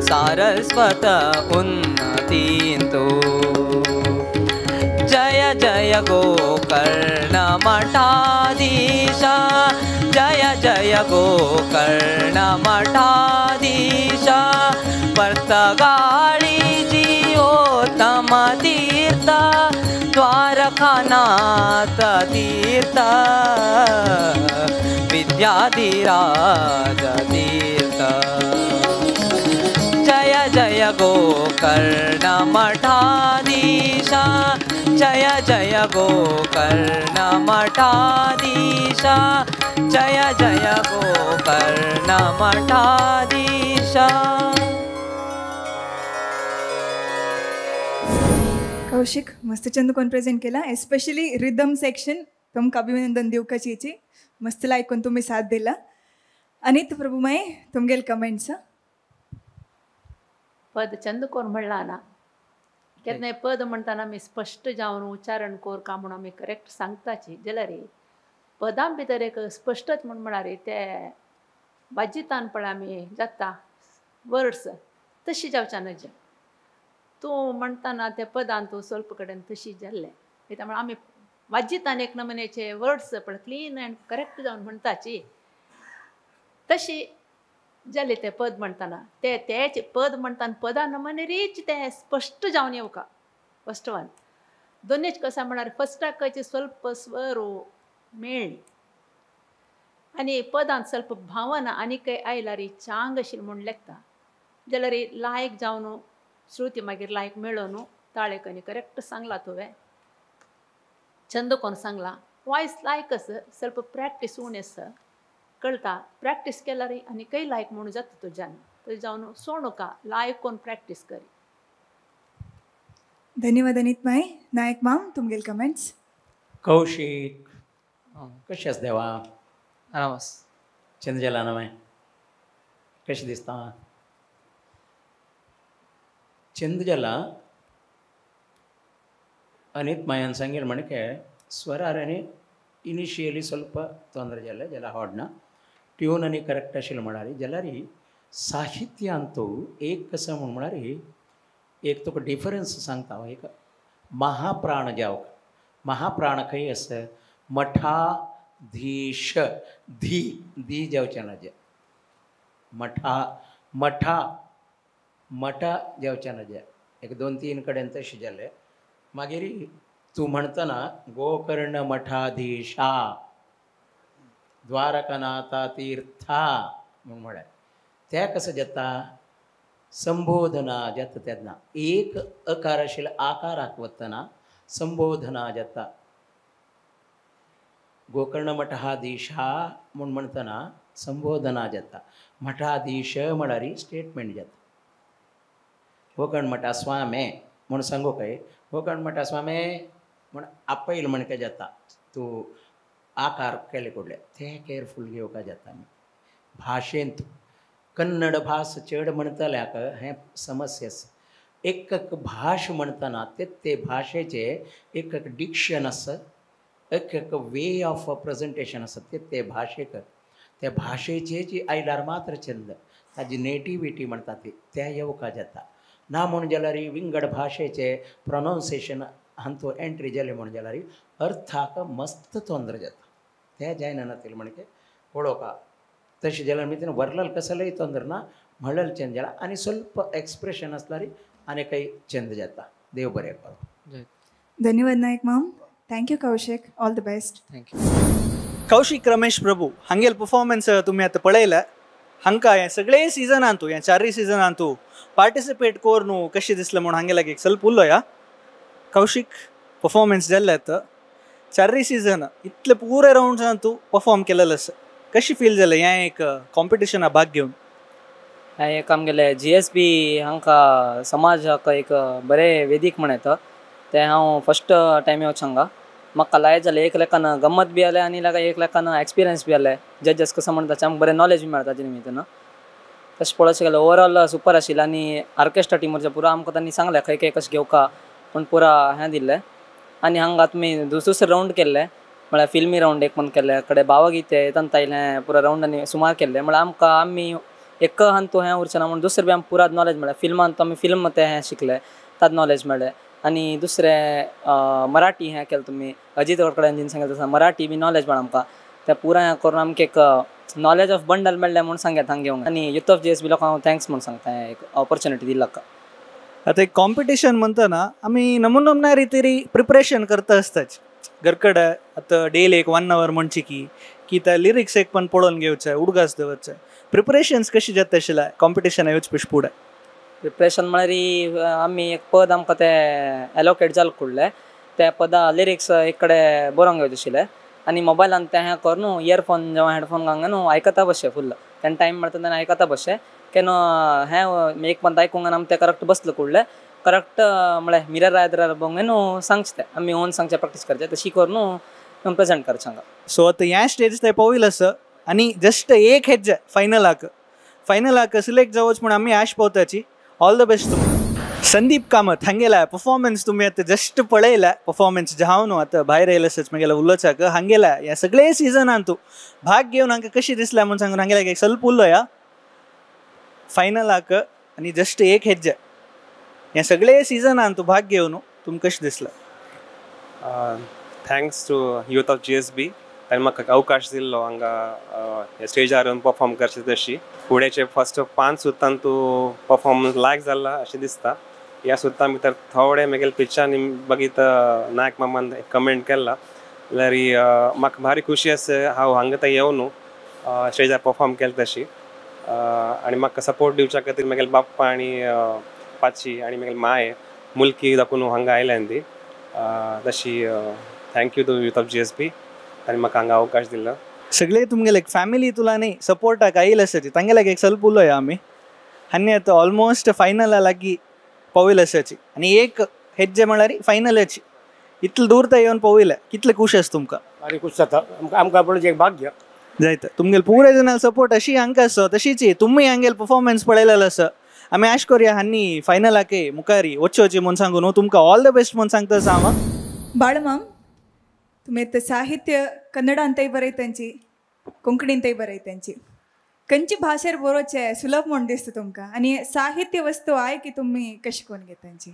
सारस्वत उन्नतींतो जय जय गोकर्ण मठाधीश जय जय गोकर्ण मठाधीश पर्तगाळी जीवोत्तम तीर्थ द्वारकानाथ तीर्थ विद्याधिराज तीर्थ जय जय गोकर्ण मठाधीश जय जय गोकर्ण मठाधीश जय जय गोकर्ण मठाधीश कौशिक मस्त चंद कोण प्रेझेंट केला एस्पेशली रिदम सेक्शन तुमकां अभिनंदन दिवपाची मस्त लायकून तुम्ही साथ दिला अनित प्रभुमाई तुमगेल कमेंट्स पद चंद कोर म्हणला ना केन्नाय पद म्हणटाना आमी स्पश्ट जावन उच्चारण कोर का म्हणून आमी करेक्ट सांगताची जाल्यार पदां भितर एक स्पश्टच म्हळ्यार ते बाजितान पळय आमी जाता वर्ड्स तशी जावच्या नज तूं म्हणटाना त्या पदान तूं स्वल्प कडेन तशी जाल्लें कित्याक म्हळ्यार आमी वाजितान एक नमुन्याचे वर्ड्स पळय क्लीन एंड करेक्ट जावन म्हणटाची तशी जाले ते पद म्हणटाना तेच पद म्हणटाना पदा नमुनेरीच ते स्पश्ट जावन येवका फस्ट वन दोनीच कसा म्हळ्यार फस्टाक खंयचे स्वल्प स्वर मेळ्ळी आनी पदांत स्वल्प भावना आनी खंय आयल्यार चांग आशिल्ली म्हूण लेखता जाल्यार लायक जावन श्रुती मागीर लायक मेळो न्हू ताळेक आनी करेक्ट सांगला तुवें छंद कोण सांगला वॉयस लायक स्वल्प प्रॅक्टीस उणे कळता प्रॅक्टीस केल्यार आनी खंय लायक म्हणून जाता तुज्यान थंय जावन सोडू का लायक कोण प्रॅक्टीस करी धन्यवाद अनित माई नायक माम तुमगेल कमेंट्स कौशिक कशी आस देवा आरामास चंद जेला ना माय कशी दिसता चंद जेला अनित मायान सांगेल म्हणके स्वरारनी इनिशियली ಸ್ವಲ್ಪ ತೊಂದರೆ जाले जाल्यार हाडना ट्यून आनी करेक्ट आशिल्लो म्हळ्यार जाल्यार साहित्य ಅಂತೂ एक कसं म्हळ्यार एक तुका डिफरन्स सांगता एक महाप्राण जावक महाप्राण खंय आसा मठाधीश धी धी जावचें ना जे मठा मठा मठा जावचें ना जे एक 2-3 कडेन तशें जालें मागीर तूं म्हणतना गोकर्ण मठाधीशा द्वारकानाथा तीर्था म्हणून म्हळ्यार तें कशें जाता संबोधना जाता तेन्ना एक अकार आशिल्लो आकाराक वतना संबोधना जाता गोकर्ण मठाधीशा म्हूण म्हणतना संबोधना जाता मठाधीश म्हळ्यार स्टेटमेंट जाता होकण म्हणटा स्वामे म्हूण सांगू काय होकण म्हणटा स्वामे म्हण आपयल म्हणके जाता तूं आकार केले कुडले ते केअरफूल घेवका जाता भाशेंत कन्नड भास चड म्हणटल्याक हें समस्या आसा एक भाश म्हणटना ते भाशेचे एक डिक्शन आसा एक वे ऑफ प्रेजेंटेशन आसा ते भाशेक त्या भाशेचे जी आयल्यार मात्र छंद ताजी नेटिविटी म्हणटा ती त्या येवका जाता ना म्हण जाल्यार विंगड भाशेचे प्रोनावन्सिएशन हातूंत एंट्री जाले म्हण जाल्यार अर्थाक मस्त तोंदर जाता ते जायना नातील म्हणजे पळोवका तशें जाल्यार मित्र वर्लल कसलेय तोंदर ना म्हणलें चेंज जाला आनी ಸ್ವಲ್ಪ एक्सप्रेशन आसल्यार आनी काही चेंज जाता देव बरें करूं धन्यवाद Naik ma'am thank you Kaushik all the best thank you Kaushik Ramesh Prabhu हांगेल परफॉर्मन्स तुमी आतां पळयला हांकां हे सगळे सिजनांतू ह्या 4 सिजनांतू पार्टिसिपेट कोर न्हू कशें दिसलें म्हूण हांगे लागी एक ಸ್ವಲ್ಪ उलोया कौशिक परफॉर्मन्स जाल्ले आतां 4 सीजन इतले पुरे राउंड्सान तूं परफॉर्म केलेलें आसा कशी फील जालें हें एक कॉम्पिटिशना भाग घेवन हें एक आमगेले GSB हांकां समाजाक एक बरें वेदीक म्हण येता तें हांव फस्ट टायम येवचें हांगा म्हाका लायक जालें एक लेखान गम्मत बी जालें आनी एक लेखान एक्सपिरियन्स बी जालें जजस कसं म्हणटा ताचें आमकां बरें नॉलेज बी मेळटा ताजे निमित्तान तशें पळोवचें गेल्यार ओवरऑल सुपर आशिल्लें आनी ऑर्केस्ट्रा टिमीचें पुरो आमकां तांणी सांगलें खंय खंय कशें घेवका पूण पुरा हें दिल्लें आनी हांगा तुमी दुसरे राउंड केल्ले म्हळ्यार फिल्मी राउंड एक म्हणून केल्ले कडेन भावगीते तंतायलें हें पुरो राउंडांनी सुमार केल्लें म्हळ्यार आमी एक हांतू हें उरचें ना म्हणून दुसरें बी आमकां पुरात नॉलेज मेळ्ळें फिल्मांत आमी फिल्म तें हें शिकले तात नॉलेज मेळ्ळें आनी दुसरें मराठी हें केलें तुमी अजीत कडेन जें सांगलें तसं मराठी बी नॉलेज मेळ्ळें आमकां तें पुराय हें करून आमकां एक नॉलेज ऑफ बंडल मेळ्ळें म्हणून सांगयात हांगा घेवंक आनी यूथ ऑफ GSB लोकांक हांव थँक्स म्हणून सांगता हें एक ऑपॉर्च्युनिटी दिल्ल्या आता एक कॉम्पिटिशन म्हणतना आमी नमुना रितीरी प्रिपरेशन करता आसताच घरकडे आतां डेली एक 1 hour म्हणची की त्या लिरिक्स एक पण पळोवन घेवचे उडगास दवरचे प्रिपरेशन्स कशी जाता आशिल्ले कॉम्पिटिशना येवचे पयस फुडें प्रिपरेशन म्हळ्यार आमी एक पद आमकां तें एलोकेट जालें कुडलें त्या पदा लिरिक्स एक कडेन बरोवंक घेवचें आशिल्लें आनी मोबायलान तें हें कर न्हू इयरफोन जावं हेडफोन घालून न्हू आयकता बशें फुल्ल तेन्ना टायम मेळटा तेन्ना आयकता बशें केन्ना हें एक पंत आयकूंक आनी आमी तें करेक्ट बसलें कुडलें करेक्ट म्हळ्यार मिरर आयदर बघूंक न्हू सांगचें तें आमी ओन सांगचें प्रॅक्टीस करचें तशी कर न्हू प्रेजेंट करचें हांगा सो आतां ह्या स्टेज ते पावयलें आसा आनी जस्ट एक हेज्जे फायनलाक सिलेक्ट जावच म्हूण आमी आश पावताची ऑल द बेस्ट तुमकां संदीप कामत हांगेला परफॉर्मन्स तुमी आतां जस्ट पळयला परफॉर्मन्स जे हांव न्हू आतां भायर येयले आसाच म्हगेल्या उलोवच्याक हांगेला ह्या सगळे सिजनान तूं भाग घेवन हांकां कशी दिसल्या म्हूण सांगून हांगेला एक ಸ್ವಲ್ಪ उलोया फायनलाक आनी जस्ट एक हेज्जे ह्या सगळे सिजनान तूं भाग घेवन तुमकां कशें दिसलें thanks to youth of GSB ताणें म्हाका अवकाश दिल्लो हांगा ह्या स्टेजार येवन परफॉर्म करचें तशी फुडेंचे फर्स्ट 5 सुद्दां तूं परफॉर्मन्स लायक जाला अशें दिसता ह्या सुद्दां भितर थोडे म्हगेले पिक्चरांनी बघीत नायक मामान कमेंट केला जाल्यार म्हाका भारी खुशी आसा हांव हांगा थंय येवन स्टेजार परफॉर्म केलें तशी आनी म्हाका सपोर्ट दिवच्या खातीर म्हगेले बाप्पा आनी पाची आनी म्हगेले माय मुलकी दाखून हांगा आयल्यान ती तशी thank you to youth of GSB ताणें म्हाका हांगा अवकाश दिल्लो सगळे तुमगेले फॅमिली तुला न्ही सपोर्टाक आयिल्ले आसाची तांगे लागी एक ಸ್ವಲ್ಪ उलोया आमी आनी आतां ऑलमोस्ट फायनला लागीं पावयले आसाची आनी एक हेज्जे म्हळ्यार फायनलाची इतले दूर थंय येवन पावयले कितले खूश आसा तुमकां भारी खूश जाता आमकां पळोवचें एक भाग्य जायता तुमगेले पुरे जनाल सपोर्ट अशी हांकां आसा तशीच तुमी हांगेले परफॉर्मन्स पळयलेलो आसा आमी आश करुया हांनी फायनलाके मुखारी वचची म्हूण सांगून तुमकां ऑल द बेस्ट म्हूण सांगता आसा हांव बाळमाम तुम्ही आतां साहित्य कन्नडांतय बरयतांची कोंकणींतय बरयतांची खंयची भाशेर बरोवचें सुलभ म्हूण दिसता तुमकां आनी साहित्य वस्तू आय की तुमी कशी कोण घेतांची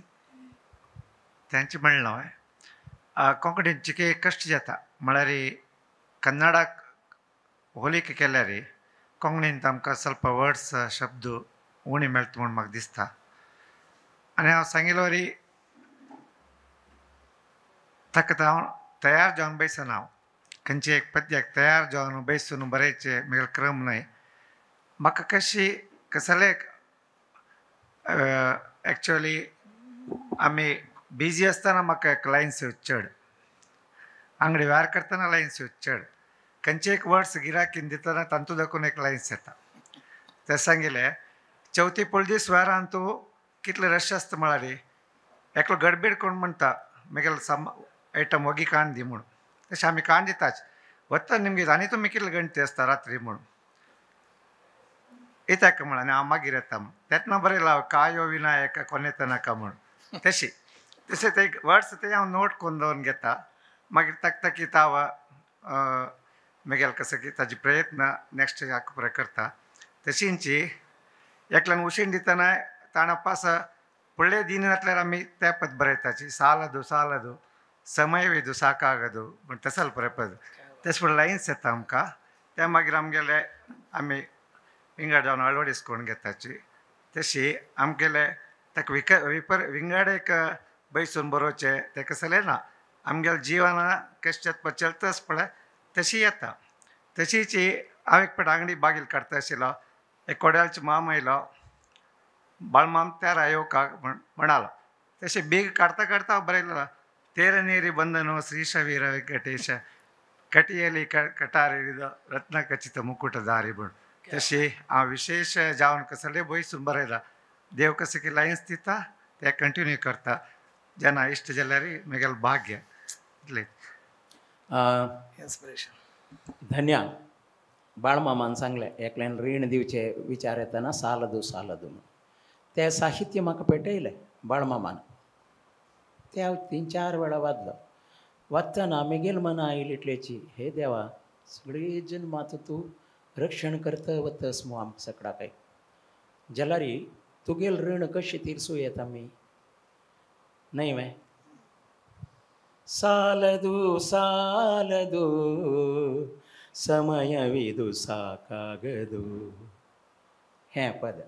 तांचे म्हणलें कोंकणीचे कश्ट जाता म्हळ्यार कन्नडाक होलीक केल्यार कोंकणींत आमकां ಸ್ವಲ್ಪ वर्ड्स शब्द उणी मेळटा म्हूण म्हाका दिसता आनी हांव सांगिल्लो वरी ताका हांव तयार जावन बैसन हांव खंयचे एक पद्याक तयार जावन बैसून बरयचे म्हगेलो क्रम न्हय म्हाका कशी कसले एक्चुअली आमी बिजी आसतना म्हाका लायन्स चड आंगडी वेव्हार करतना लायन्स चड खंयचे एक वर्ड्स गिराकीन दितना तांतू दाखून एक लायन्स येता ते सांगिल्लें चवथी पळदीस वेळान तूं कितले रश आसता म्हळ्यार एकलो गडबीड कोण म्हणटा मागीर आयटम वगी कान दी म्हूण तशें आमी कान दिताच वता निमगे आनी तुमी कितले गणती आसता रात्री म्हूण येताक म्हण आनी हांव मागीर येता म्हण तेन्ना बरें लाव कायो विनायक कोनेता नाका म्हूण तशें ते वर्ड्स ते हांव नोट करून दवरून घेता मागीर तकतकीत हांव मागीर कसं की ताजे प्रयत्न नेक्स्ट हाक करता तशींची एकल्यान उशीण दितना ताणा पास ಒಳ್ಳೆ ದಿನತ್ಲಾರ ಆಮಿ ತೇಪತ್ ಬರೈತಾಚಿ ಸಾಲದು ಸಮಯವಿದು ಸಾಕಾಗದು पण तसल परपद तेच पण लायन्स येता आमकां त्या मागीर आमगेले आमी विंगड जावन अळवडिस्कोन घेताची तशी आमगेले ताका विंगड एक बैसून बरोवचे तेका चलना आमगेले जिवना कशें चलताच पळय तशी येता तशीची हांव एक फावट आंगडी बागील काडता आशिल्लो एक कोड्यालचो माम आयलो बाळमाम त्यार आयो का म्हणाला तसे बेग काढता काढता बरयलेला तेर नीरी ಬಂದನು ಶ್ರೀಶವೀರ ವೆಂಕಟೇಶ ಕಟಿಯಲ್ಲಿ ಕಟಾರಿದ रत्न खचित मुकुटधारी म्हण तशी हांव विशेष जावन कसले बयसून बरयला देव कशें की लायन्स दिता ते कंटिन्यू करता जेन्ना इश्ट जाल्यार म्हगेलें भाग्य इतलें इन्स्पिरेशन धन्या बाळमामान सांगलें एकल्यान रीण दिवचे विचार येतना सालदू म्हणून ते साहित्य म्हाका पेटयलें बाळमामान ते हांव 3-4 वेळा वाजलो वाचतना मेगेल मना आयली इतलेची हे देवा सगळी जन्मात तूं रक्षण करता वतस मो आमकां सगळ्याक जाल्यार तुगेल रीण कशी तीर्सू येता आमी न्हय वे सालदू समयविदु साकागदु हें पद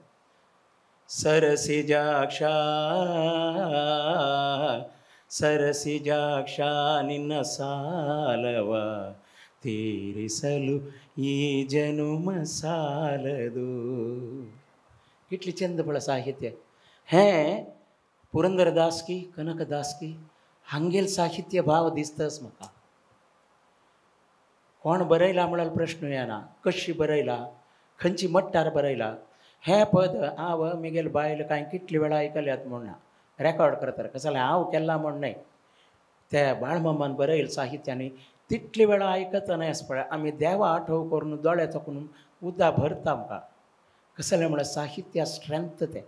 ಸರಸಿಜಾಕ್ಷ ನಿನ್ನ ಸಾಲವ ತೀರಿಸಲು ಈ ಜನುಮ ಸಾಲದು कितली चंद पळ साहित्य हें पुरंदरदास की कनकदास की हांगेल साहित्य भाव दिसताच म्हाका कोण बरयला म्हळ्यार प्रश्न येना कशी बरयला खंयची मट्टार बरयला हें पद हांव म्हगेल बायल कांय कितले वेळा आयकल्यात म्हणना रेकॉर्ड करता कसं जाल्यार हांव केला म्हण न्हय त्या बाळमामान बरयल साहित्यानी तितले वेळा आयकतना आस पळय आमी देवा आठव करून दोळे चोकून उदक भरता आमकां कसं जालें म्हळ्यार साहित्या स्ट्रेंथ ते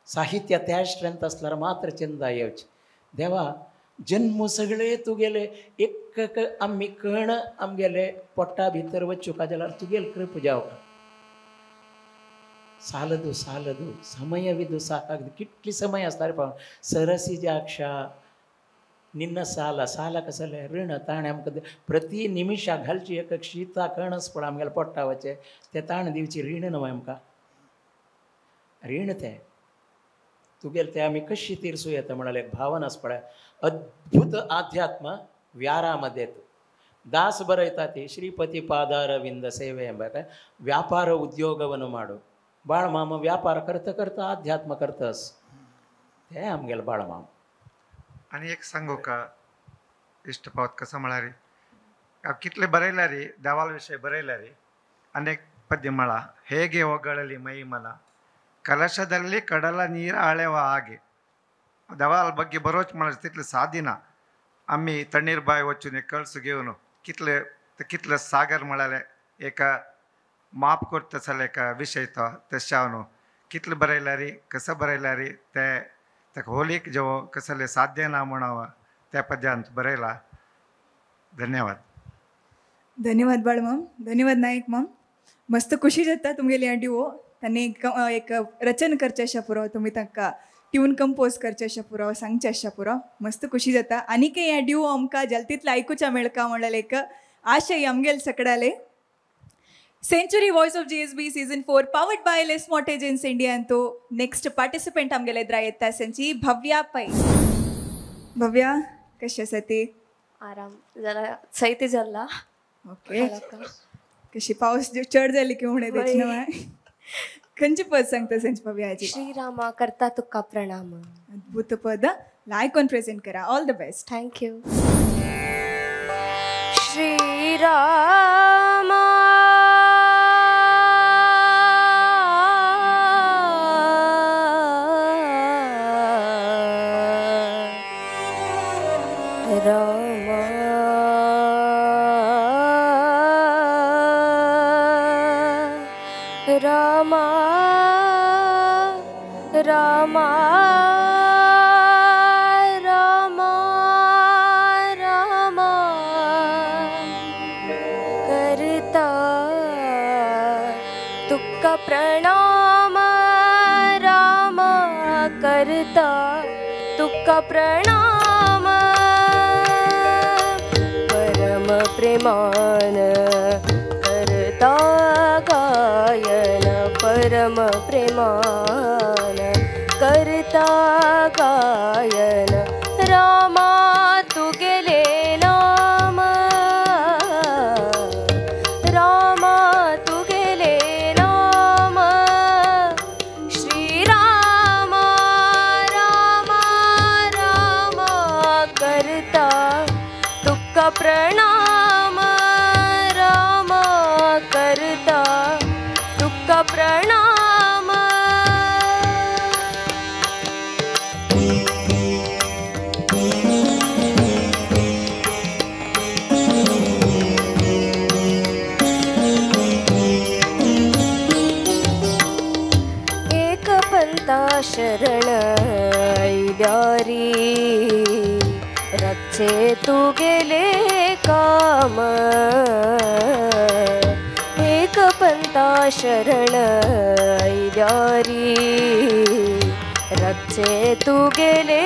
साहित्य त्या स्ट्रेंथ आसल्यार मात्र चिंता येवची देवा जन्म सगळे तुगेले एक आमी कण आमगेले पोटा भितर वचूं का जाल्यार तुगेल कृप जावं सालदू समयविदु साकागदु कितली समय आसता रे पाव सरसिजाक्षा निन्न साला कसले ऋण ताणे आमकां प्रति निमिशा घालची एक शीता कणस पळय आमगेल्या पोट्टा वचे ते ताण दिवची रीण न्हय आमकां रीण ते तुगेले ते आमी कशी तीर्सू येता म्हळ्यार एक भावना आस पळय अद्भुत आध्यात्म व्यारामध्ये दास बरयता ती श्रीपती पादारविंद सेवे ಎಂಬ ವ್ಯಾಪಾರ ಉದ್ಯೋಗವನ್ನು ಮಾಡು बाळमाम व्यापार करता करता अध्यात्म करतस ते आमगेले बाळमाम आनी एक सांगू का इश्टपावत कसं म्हळ्यार हांव कितले बरयल्या रे देवाल विशय बरयल्या रे अनेक पद्य म्हळा ಹೇಗೆ ಹೊಗಳಲಿ ಮೈ ಮನ ಕಲಶದಲ್ಲಿ ಕಡಲ ನೀರು ಆಳೆವ ಹಾಗೆ देवाल ಬಗ್ಗೆ ಬರೋಚ್ म्हळ्यार तितलें सादिना आमी तಣ್ಣೀರ್ बाय वचून एक कळस घेवन कितले सागर म्हळ्यार एक माफ करता चल एक विशय तो तशें हांव न्हू कितलें बरयल्या रे कसं बरयल्या रे ते ताका होलीक जेवो कसले साध्य ना म्हणाव त्या पद्यांत बरयला धन्यवाद धन्यवाद बाळमाम धन्यवाद नायक माम मस्त खुशी जाता तुमगेली ह्या डिओ तांणी एक रचन करचें आसता पुरो तुमी तांकां ट्यून कंपोज करचें आसता पुरो सांगचें आसता पुरो मस्त खुशी जाता आनीकय ह्या डिओ आमकां जल्तीतलो आयकुच्या मेळका म्हणल्यार एक आशय आमगेल सकडाले century voice of GSB season 4 powered by Lismont agency India तो नेक्स्ट पार्टिसिपेंट आमगेले एद्रा येता सांची भव्या पै भव्या कशी आसा ती आराम जरा सैती जाला ओके कशी पावस चड जाली की म्हणून तेच खंयची पद सांगता सांची भव्याची श्रीरामा करता तुका प्रणाम अद्भुत पद लायकॉन प्रेझेंट करा all the best thank you Shrirama Rama Rama Rama Rama करता तुका प्रणाम रामा करता तुका प्रणाम परम प्रेमान करता गायन परम प्रेमान करता गायन रामा तू गेले नाम रामा तू गेले नाम श्रीरामा रामा रामा करता तुका प्रणाम रामा करता तुका प्रणाम एक पंथा शरण ऐल्यारी रक्षे तू गेले काम एक पंथा शरण ऐल्यारी रक्षे तू गेले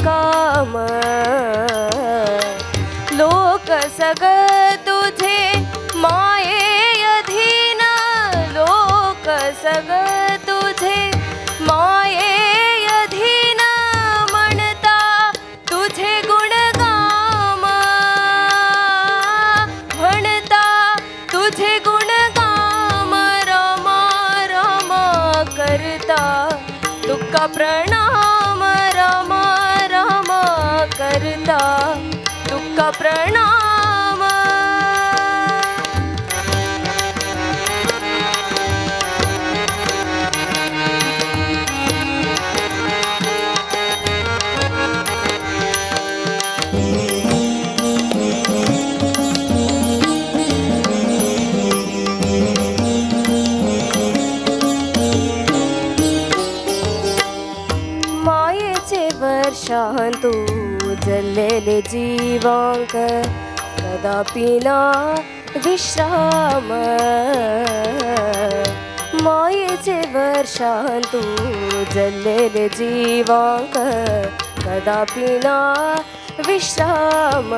काम लोक सग तुझे माये अधीन लोक सग तुझे माये अधीन म्हणता तुझे गुणगाम म्हणता तुझे गुणगाम रामा रामा करता तुका प्रणाम रामा रामा करता तुका प्रणाम मायेचे वर्षांतू जल्लेले जीवांक कदापि ना विश्राम मायेचे वर्षांतू जल्लेले जीवांक कदापि ना विश्राम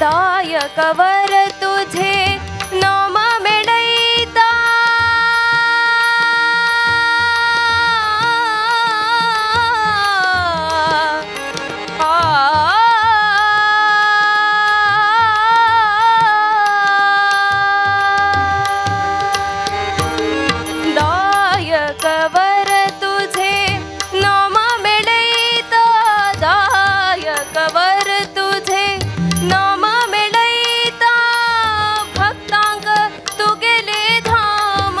दायकवर तुझे नाम मिळैता दायकवर तुझे नाम मिळैता दायकवर तुझे नाम मिळैता भक्तांक तू गेले धाम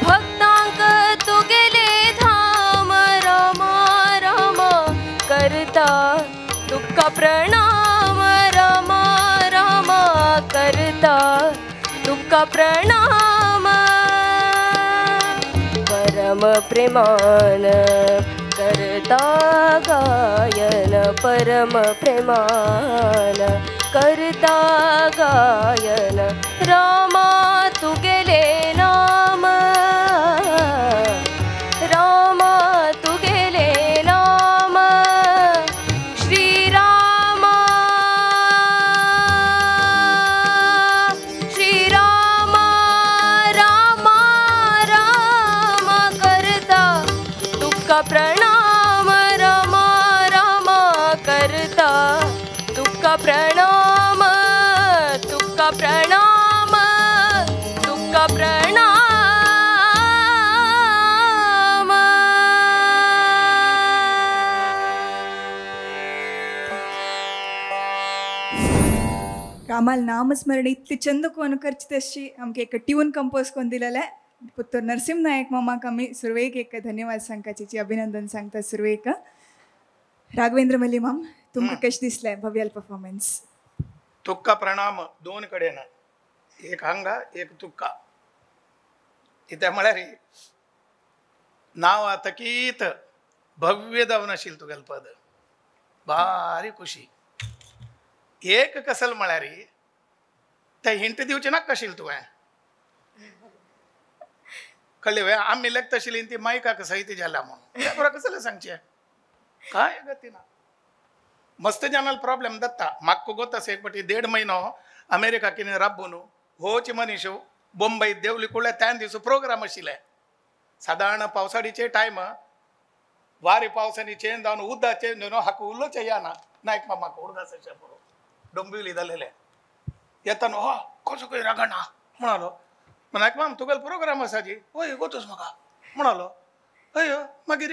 भक्तांक तू गेले धाम रामा रामा करता तुका प्रणाम रामा रामा करता तुका प्रणाम परम प्रेमान करता गायन परम प्रेमान करता गायन रामा तू गेले नाम रामा तू गेले नाम श्रीरामा श्रीरामा रामा रामा करता तुका प्रणाम रामा रामा करता तुका प्रणाम तुका प्रणाम तुका प्रणाम रामाल नामस्मरण इतली चंद कोण करची तशी आमके एक ट्यून कंपोज कोण दिलेले पुत्तूर नरसिंह नायक मामाक आमी सुरवेक एक धन्यवाद सांगपाची अभिनंदन सांगता सुरवेक राघवेंद्र मल्ली माम तुमकां कशें दिसलें भव्याल परफॉर्मन्स तुका प्रणाम दोन कडेन एक हांगा एक तुक्का कित्याक म्हळ्यार नांव आतकीत भव्य जावन आशिल्लें तुगेलें पद भारी खुशी एक कसल म्हळ्यार ते हिंट दिवचे नाका आशिल्लें तुवें कळ्ळें वे आमी लेखत आशिल्ली ती मायकाक सहित जाला म्हणून त्या बरोबर कसलें सांगचें काय गती ना मस्त जनाल प्रॉब्लेम जाता म्हाका गोत आसा एक फावटी 1.5 म्हयनो अमेरिका कितें राबून होच मनीस बॉम्बे देवली कुळ्ळे त्या दिवस प्रोग्राम आशिल्ले सादारण पावसाळीचे टायम वारे पावसानी चेंज जावन उदक चेंज जावन हाका उलोवचें येना नायक मामाक उडदासाचे पुरो डोंबिवली जालेले येताना हो कसो खंय रागना म्हणालो नायक माम तुगेलो प्रोग्राम आसा जी हय गोतूस म्हाका म्हणालो हय मागीर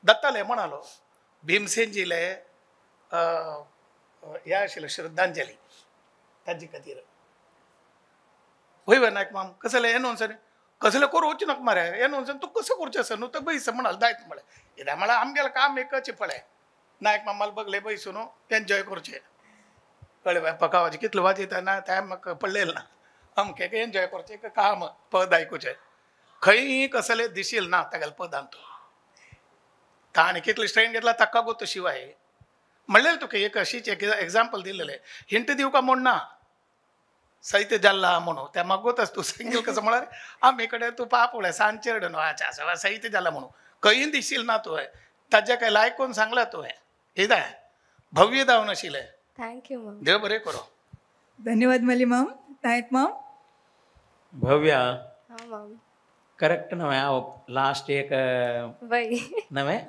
दत्ताले म्हणालो भीमसेनजीले हे आशिल्लें श्रद्धांजली ताजे खातीर वय नायक माम कसले हे नोंदसर कसले करूं वचू नाका मरे हे नोंदसर तूं कसो करचें आसा न्हू तो बैस म्हणाल दायत म्हळें कित्याक म्हळ्यार आमगेलें काम एकच पळय नायक मामाल बगले बैसून एन्जॉय करचें कळ्ळें बाय पकावाचें कितलें वाजयता ना तें म्हाका पडलेलें ना अमकें एन्जॉय करचें काम पद आयकुचें खंय कसलें दिशील ना तागेल्या पदांत ताणें कितलें स्ट्रेन घेतला ताका गोत शिवाय म्हणलेलें तुका एक अशीच एक एग्जाम्पल दिलेलें हिंट दिवं का म्हूण ना सहित जाल्ला म्हणून त्या म्हाका गोतस तूं सांगिल कसो म्हळ्यार आमी कडेन तूं पाप पळय सांजचेर न्हू अच्छा सहित जाला म्हणून खंय दिशील ना तुवें ताजे काय लायकून सांगला तुवें हे जाय भव्य जावन आशिल्लें थँक्यू मॅम देव बरें करो धन्यवाद मली मॅम नायक मॅम भव्या हां मॅम करेक्ट नव्हे हांव लास्ट एक वय नव्हे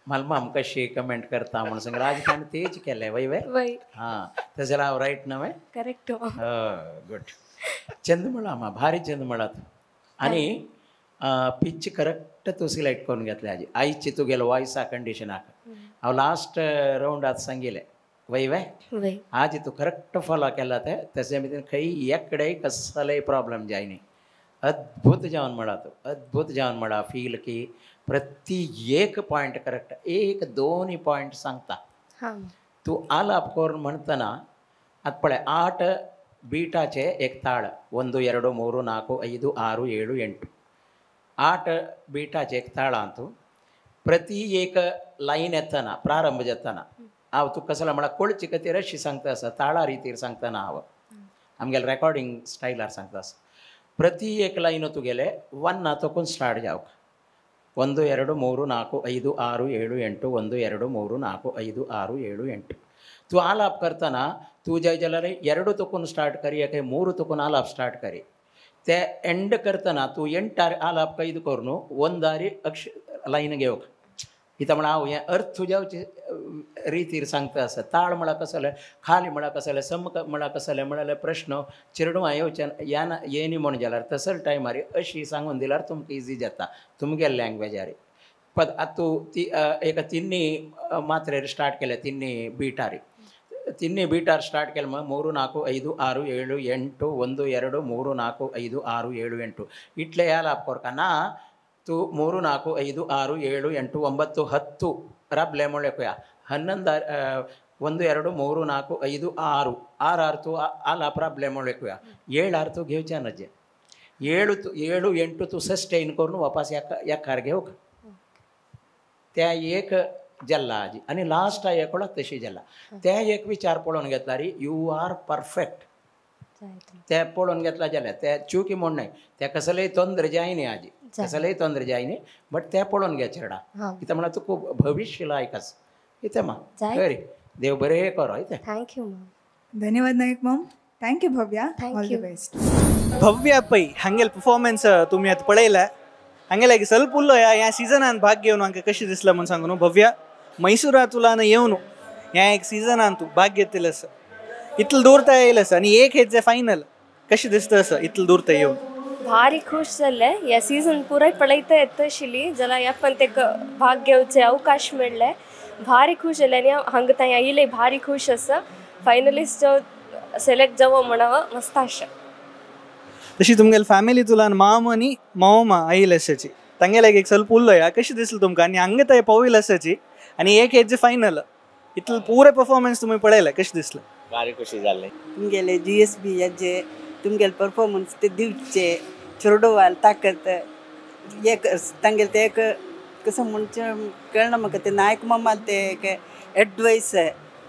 मलमाम कशी कमेंट करता म्हणून सांग राजकारण तेच केलें वय वय वय हां तेजे हांव रायट नव्हे करेक्ट गुड चंदमळा मा भारी चंदमळात आनी पिच करेक्ट तूं सिलेक्ट करून घेतले हाजी आयची तुगेलो वॉयसा कंडिशनाक हांव लास्ट राउंडात सांगिल्लें वय वय आज तूं करेक्ट फॉलो केला ते तेजे भितर खंय एकडेय कसलेय प्रॉब्लेम जायनी अद्भुत जावन म्हणा तूं अद्भुत जावन म्हणा फील की प्रति एक पॉइंट करेक्ट एक दोन पॉइंट सांगता तूं आलाप करून म्हणटना आतां पळय 8 बीटाचे एक ताळ 1 2 3 4 5 6 7 8 8 बीटाचे एक ताळां तूं प्रति एक लायन येतना प्रारंभ जातना हांव तुका कसलें म्हळ्यार कोळची खातीर अशी सांगता आसा ताळा रितीर सांगतना हांव आमगेले रेकॉर्डिंग स्टायलार सांगता आसा प्रति एक लायन तुगेले 1 तकून स्टार्ट जावक 1 2 3 4 5 6 7 8 1 2 3 4 5 6 7 8 तूं आलाप करतना तूं जय जाल्यार 2 तकून स्टार्ट करी एक 3 तकून आलाप स्टार्ट करी ते एंड करतना तूं एंटार आलाप कैद करून ಒಂದಾರಿ लायन घेवक इथं म्हणा हांव हें अर्थ तुज्या रितीर सांगता आसा ताळ म्हळ्यार कसले खाली म्हळ्यार कसले समक म्हळ्यार कसले म्हळ्यार प्रश्न चिरडूं येवचे येना येनी म्हण जाल्यार तसले टायमार अशी सांगून दिल्यार तुमकां इजी जाता तुमगे लँग्वेजार पण आतां तूं ती एक 3 मात्रेर स्टार्ट केले 3 बीटार 3 बीटार स्टार्ट केले मग 3 4 5 6 7 8 1 2 3 4 5 6 7 8 इटले यालाप कोरका ना तूं 3 4 5 6 7 8 9 10 राबले म्हळ्ळे पळया 11 1 2 3 4 5 6 6 तूं आलाप राबले म्हळ्ळे पळया 7 तूं घेवचे नजे 7 8 तूं सस्टेन करून वापस एकार घेवक त्या एक जाल्ला हाजी आनी लास्ट एक तशी जाल्ला त्या एक विचार पळोवन घेतला रे यू आर परफेक्ट ते पळोवन घेतला जाल्यार ते चुकी म्हण न्हय ते कसलेय तोंदर जायनी हाजी कसलेय तोंदर जायनी बट ते पळोवन घे चेडा कित्याक म्हळ्यार तूं खूब भविश्य लायक आसा कितें मा बरें देव बरें करो इथे थँक्यू धन्यवाद Naik ma'am thank you Bhavya all the best Bhavya Pai हांगेल परफॉर्मन्स तुमी आतां पळयला हांगेला एक ಸ್ವಲ್ಪ उरलो ह्या सिजनान भाग घेवन हांकां कशें दिसलां म्हणून सांगू न्हू भव्या मैसूरा तुला येवन ह्या एक सिजनान तूं भाग घेतलें आसा इतलें दवरता येयलें आसा आनी एक हेच फायनल कशें दिसता आसा इतलें दवरता येवन भारी खुश जाल्ले ह्या सीझन पुराय पळयता येता आशिल्ली जाल्यार ह्या पण ताका भाग घेवचे अवकाश मेळ्ळे भारी खुश जाले आनी हांगा थंय आयिल्ले भारी खुश आसा फायनलिस्ट सिलेक्ट जावं म्हणावं मस्त आशा तशी तुमगेली फॅमिली तुला माम आनी मामा आयिल्ले आसाची तांगेला एक ಸ್ವಲ್ಪ उरलो ह्या कशें दिसलें तुमकां आनी हांगा थंय पावयला आसाची आनी एक हेज फायनल इतलें पुरे परफॉर्मन्स तुमी पळयलें कशें दिसलें भारी खुशी जाल्ली तुमगेले GSB हेजे तुमगेल परफॉर्मन्स ते दिवचे चेरडोवाल ताकत एक तांगेल ते एक कसं म्हणजे कळना म्हाका ते नायक मामा ते एक एडवायस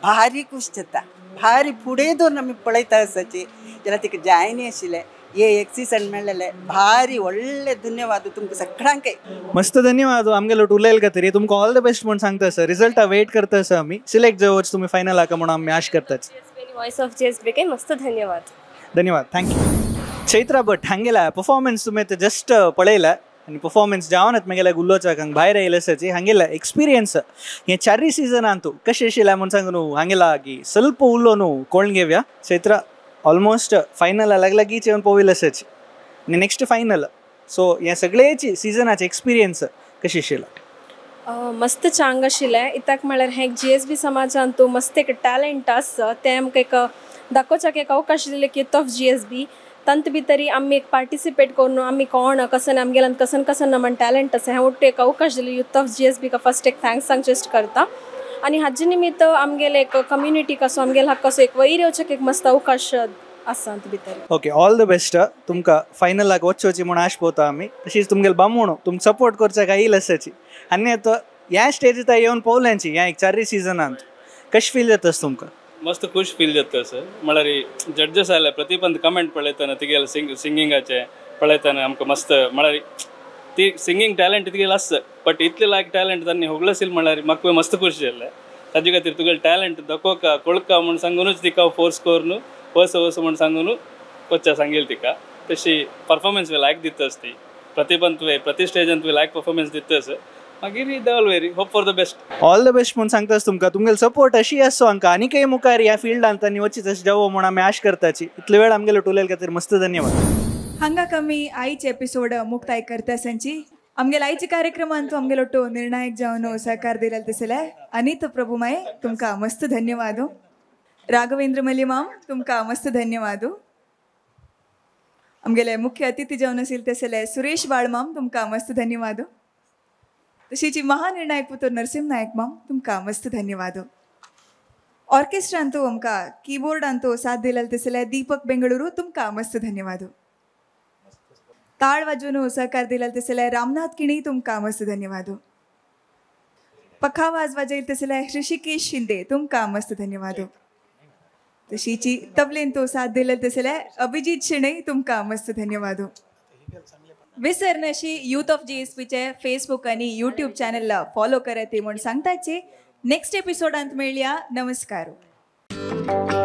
भारी खुश जाता भारी फुडें धरून आमी पळयता आसाची जाल्यार तिका जायनी आशिल्लें हे एक सीझन मेळ्ळेले भारी व्हडले धन्यवाद तुमकां सगळ्यांक मस्त धन्यवाद आमगेलो उलयले खातीर तुमकां ऑल द बेस्ट म्हूण सांगता सर रिजल्टा वेट करता आसा आमी सिलेक्ट जावच तुमी फायनल हाका म्हणून आमी आश करतात वॉइस ऑफ जीएसबी के मस्त धन्यवाद थँक्यू चैत्रा भट हांगेला परफॉर्मन्स तुमी ते जस्ट पळयला आनी परफॉर्मन्स जावनच मागेल्या गुल्लोचाक हांगा भायर येयला आसाची हांगेला एक्सपिरियन्स हे 4 सिजनान तूं कशें आशिल्लें म्हूण सांग न्हू हांगेला की ಸ್ವಲ್ಪ उरलो न्हू कोण घेवया चैत्रा ऑलमोस्ट फायनल लागीं येवन पळयला आसाची आनी नेक्स्ट फायनल सो हे सगळेची सिजनाचे एक्सपिरियन्स कशी आशिल्लो मस्त चांग आशिल्लें इत्याक म्हळ्यार हे जीएसबी समाजान तूं मस्त एक टॅलंट आसा तें आमकां एक दाखोवच्याक एक अवकाश दिले की यूथ ऑफ जीएसबी तंत भितरी आमी एक पार्टिसिपेट करून आमी कोण कसन आमगेल्यान कसन म्हण टॅलंट आसा हें उठ्ठे एक अवकाश दिले यूथ ऑफ जीएसबी का फर्स्ट एक थँक्स सांगचेस्ट करता आनी हाजे निमित्त आमगेले एक कम्युनिटी कसो आमगेलो कसो एक वयर येवच्याक एक मस्त अवकाश आसा भितर ओके ऑल द बेस्ट तुमकां फायनलाक वचची म्हूण आश पोवता आमी तशीच तुमगेल बामूण तुमकां सपोर्ट करच्याक येईल आसाची आनी आतां ह्या स्टेजीर येवन पळोवल्यांची ह्या एक 4 सिजनांत कशें फील जाता तुमकां मस्त खुश फील जाता सर म्हळ्यार जड्जस आयले प्रतिपंत कमेंट पळयतना तिगेले सिंगिंगाचे पळयतना आमकां मस्त म्हळ्यार ती सिंगींग टॅलंट तिगेले आसता बट इतले लायक टॅलंट तांणी होगलसील म्हळ्यार म्हाका मस्त खुश जाल्लें ताजे खातीर तुगेले टॅलंट दाखोवका कळका म्हूण सांगूनच तिका फोर्स करून वस म्हूण सांगून वच्चा सांगेल तिका तशी परफॉर्मन्स लायक दितास ती प्रतिपंत तुवें प्रति स्टेजान तुवें लायक परफॉर्मन्स दितास मागीर देवल very hope for the best all the best म्हूण सांगतास तुमकां तुमगेलो सपोर्ट अशी आसो हांकां आनीकय मुखार ह्या फिल्डांत आनी वचीत अशें जावो म्हूण आमी आश करताची इतलो वेळ आमगेलो उलयले खातीर मस्त धन्यवाद हांगा कमी आईचे एपिसोड मुक्ताय करता सांची आमगेलो आईच्या कार्यक्रमांत तूं आमगेलो टो निर्णायक जावन सहकार दिले दिसले अनित प्रभुमाय तुमकां मस्त धन्यवाद राघवेंद्र मल्लिमाम तुमकां मस्त धन्यवाद आमगेले मुख्य अतिथी जावन आशिल्ले तसले सुरेश बाळमाम तुमकां मस्त धन्यवाद तशीची महानिर्णायक पुत्र नरसिंह नायक माम तुमकां मस्त धन्यवाद ऑर्केस्ट्रान तूं आमकां कीबोर्डान तूं साथ दिले तसले दीपक बेंगळुरू तुमकां मस्त धन्यवाद ताळ वाजोवन सहकार दिले तसले रामनाथ किणी तुमकां मस्त धन्यवाद पखावाज वाजयले तसले ऋषिकेश शिंदे तुमकां मस्त धन्यवाद तशीची तबलेन तूं साथ दिले तसले अभिजीत शेणै तुमकां मस्त धन्यवाद विसरनाशी यूथ ऑफ जीएसपीचे फेसबुक आणि यूट्यूब चॅनलला फॉलो करत म्हणून सांगताचे नेक्स्ट एपिसोडांत मेळया नमस्कार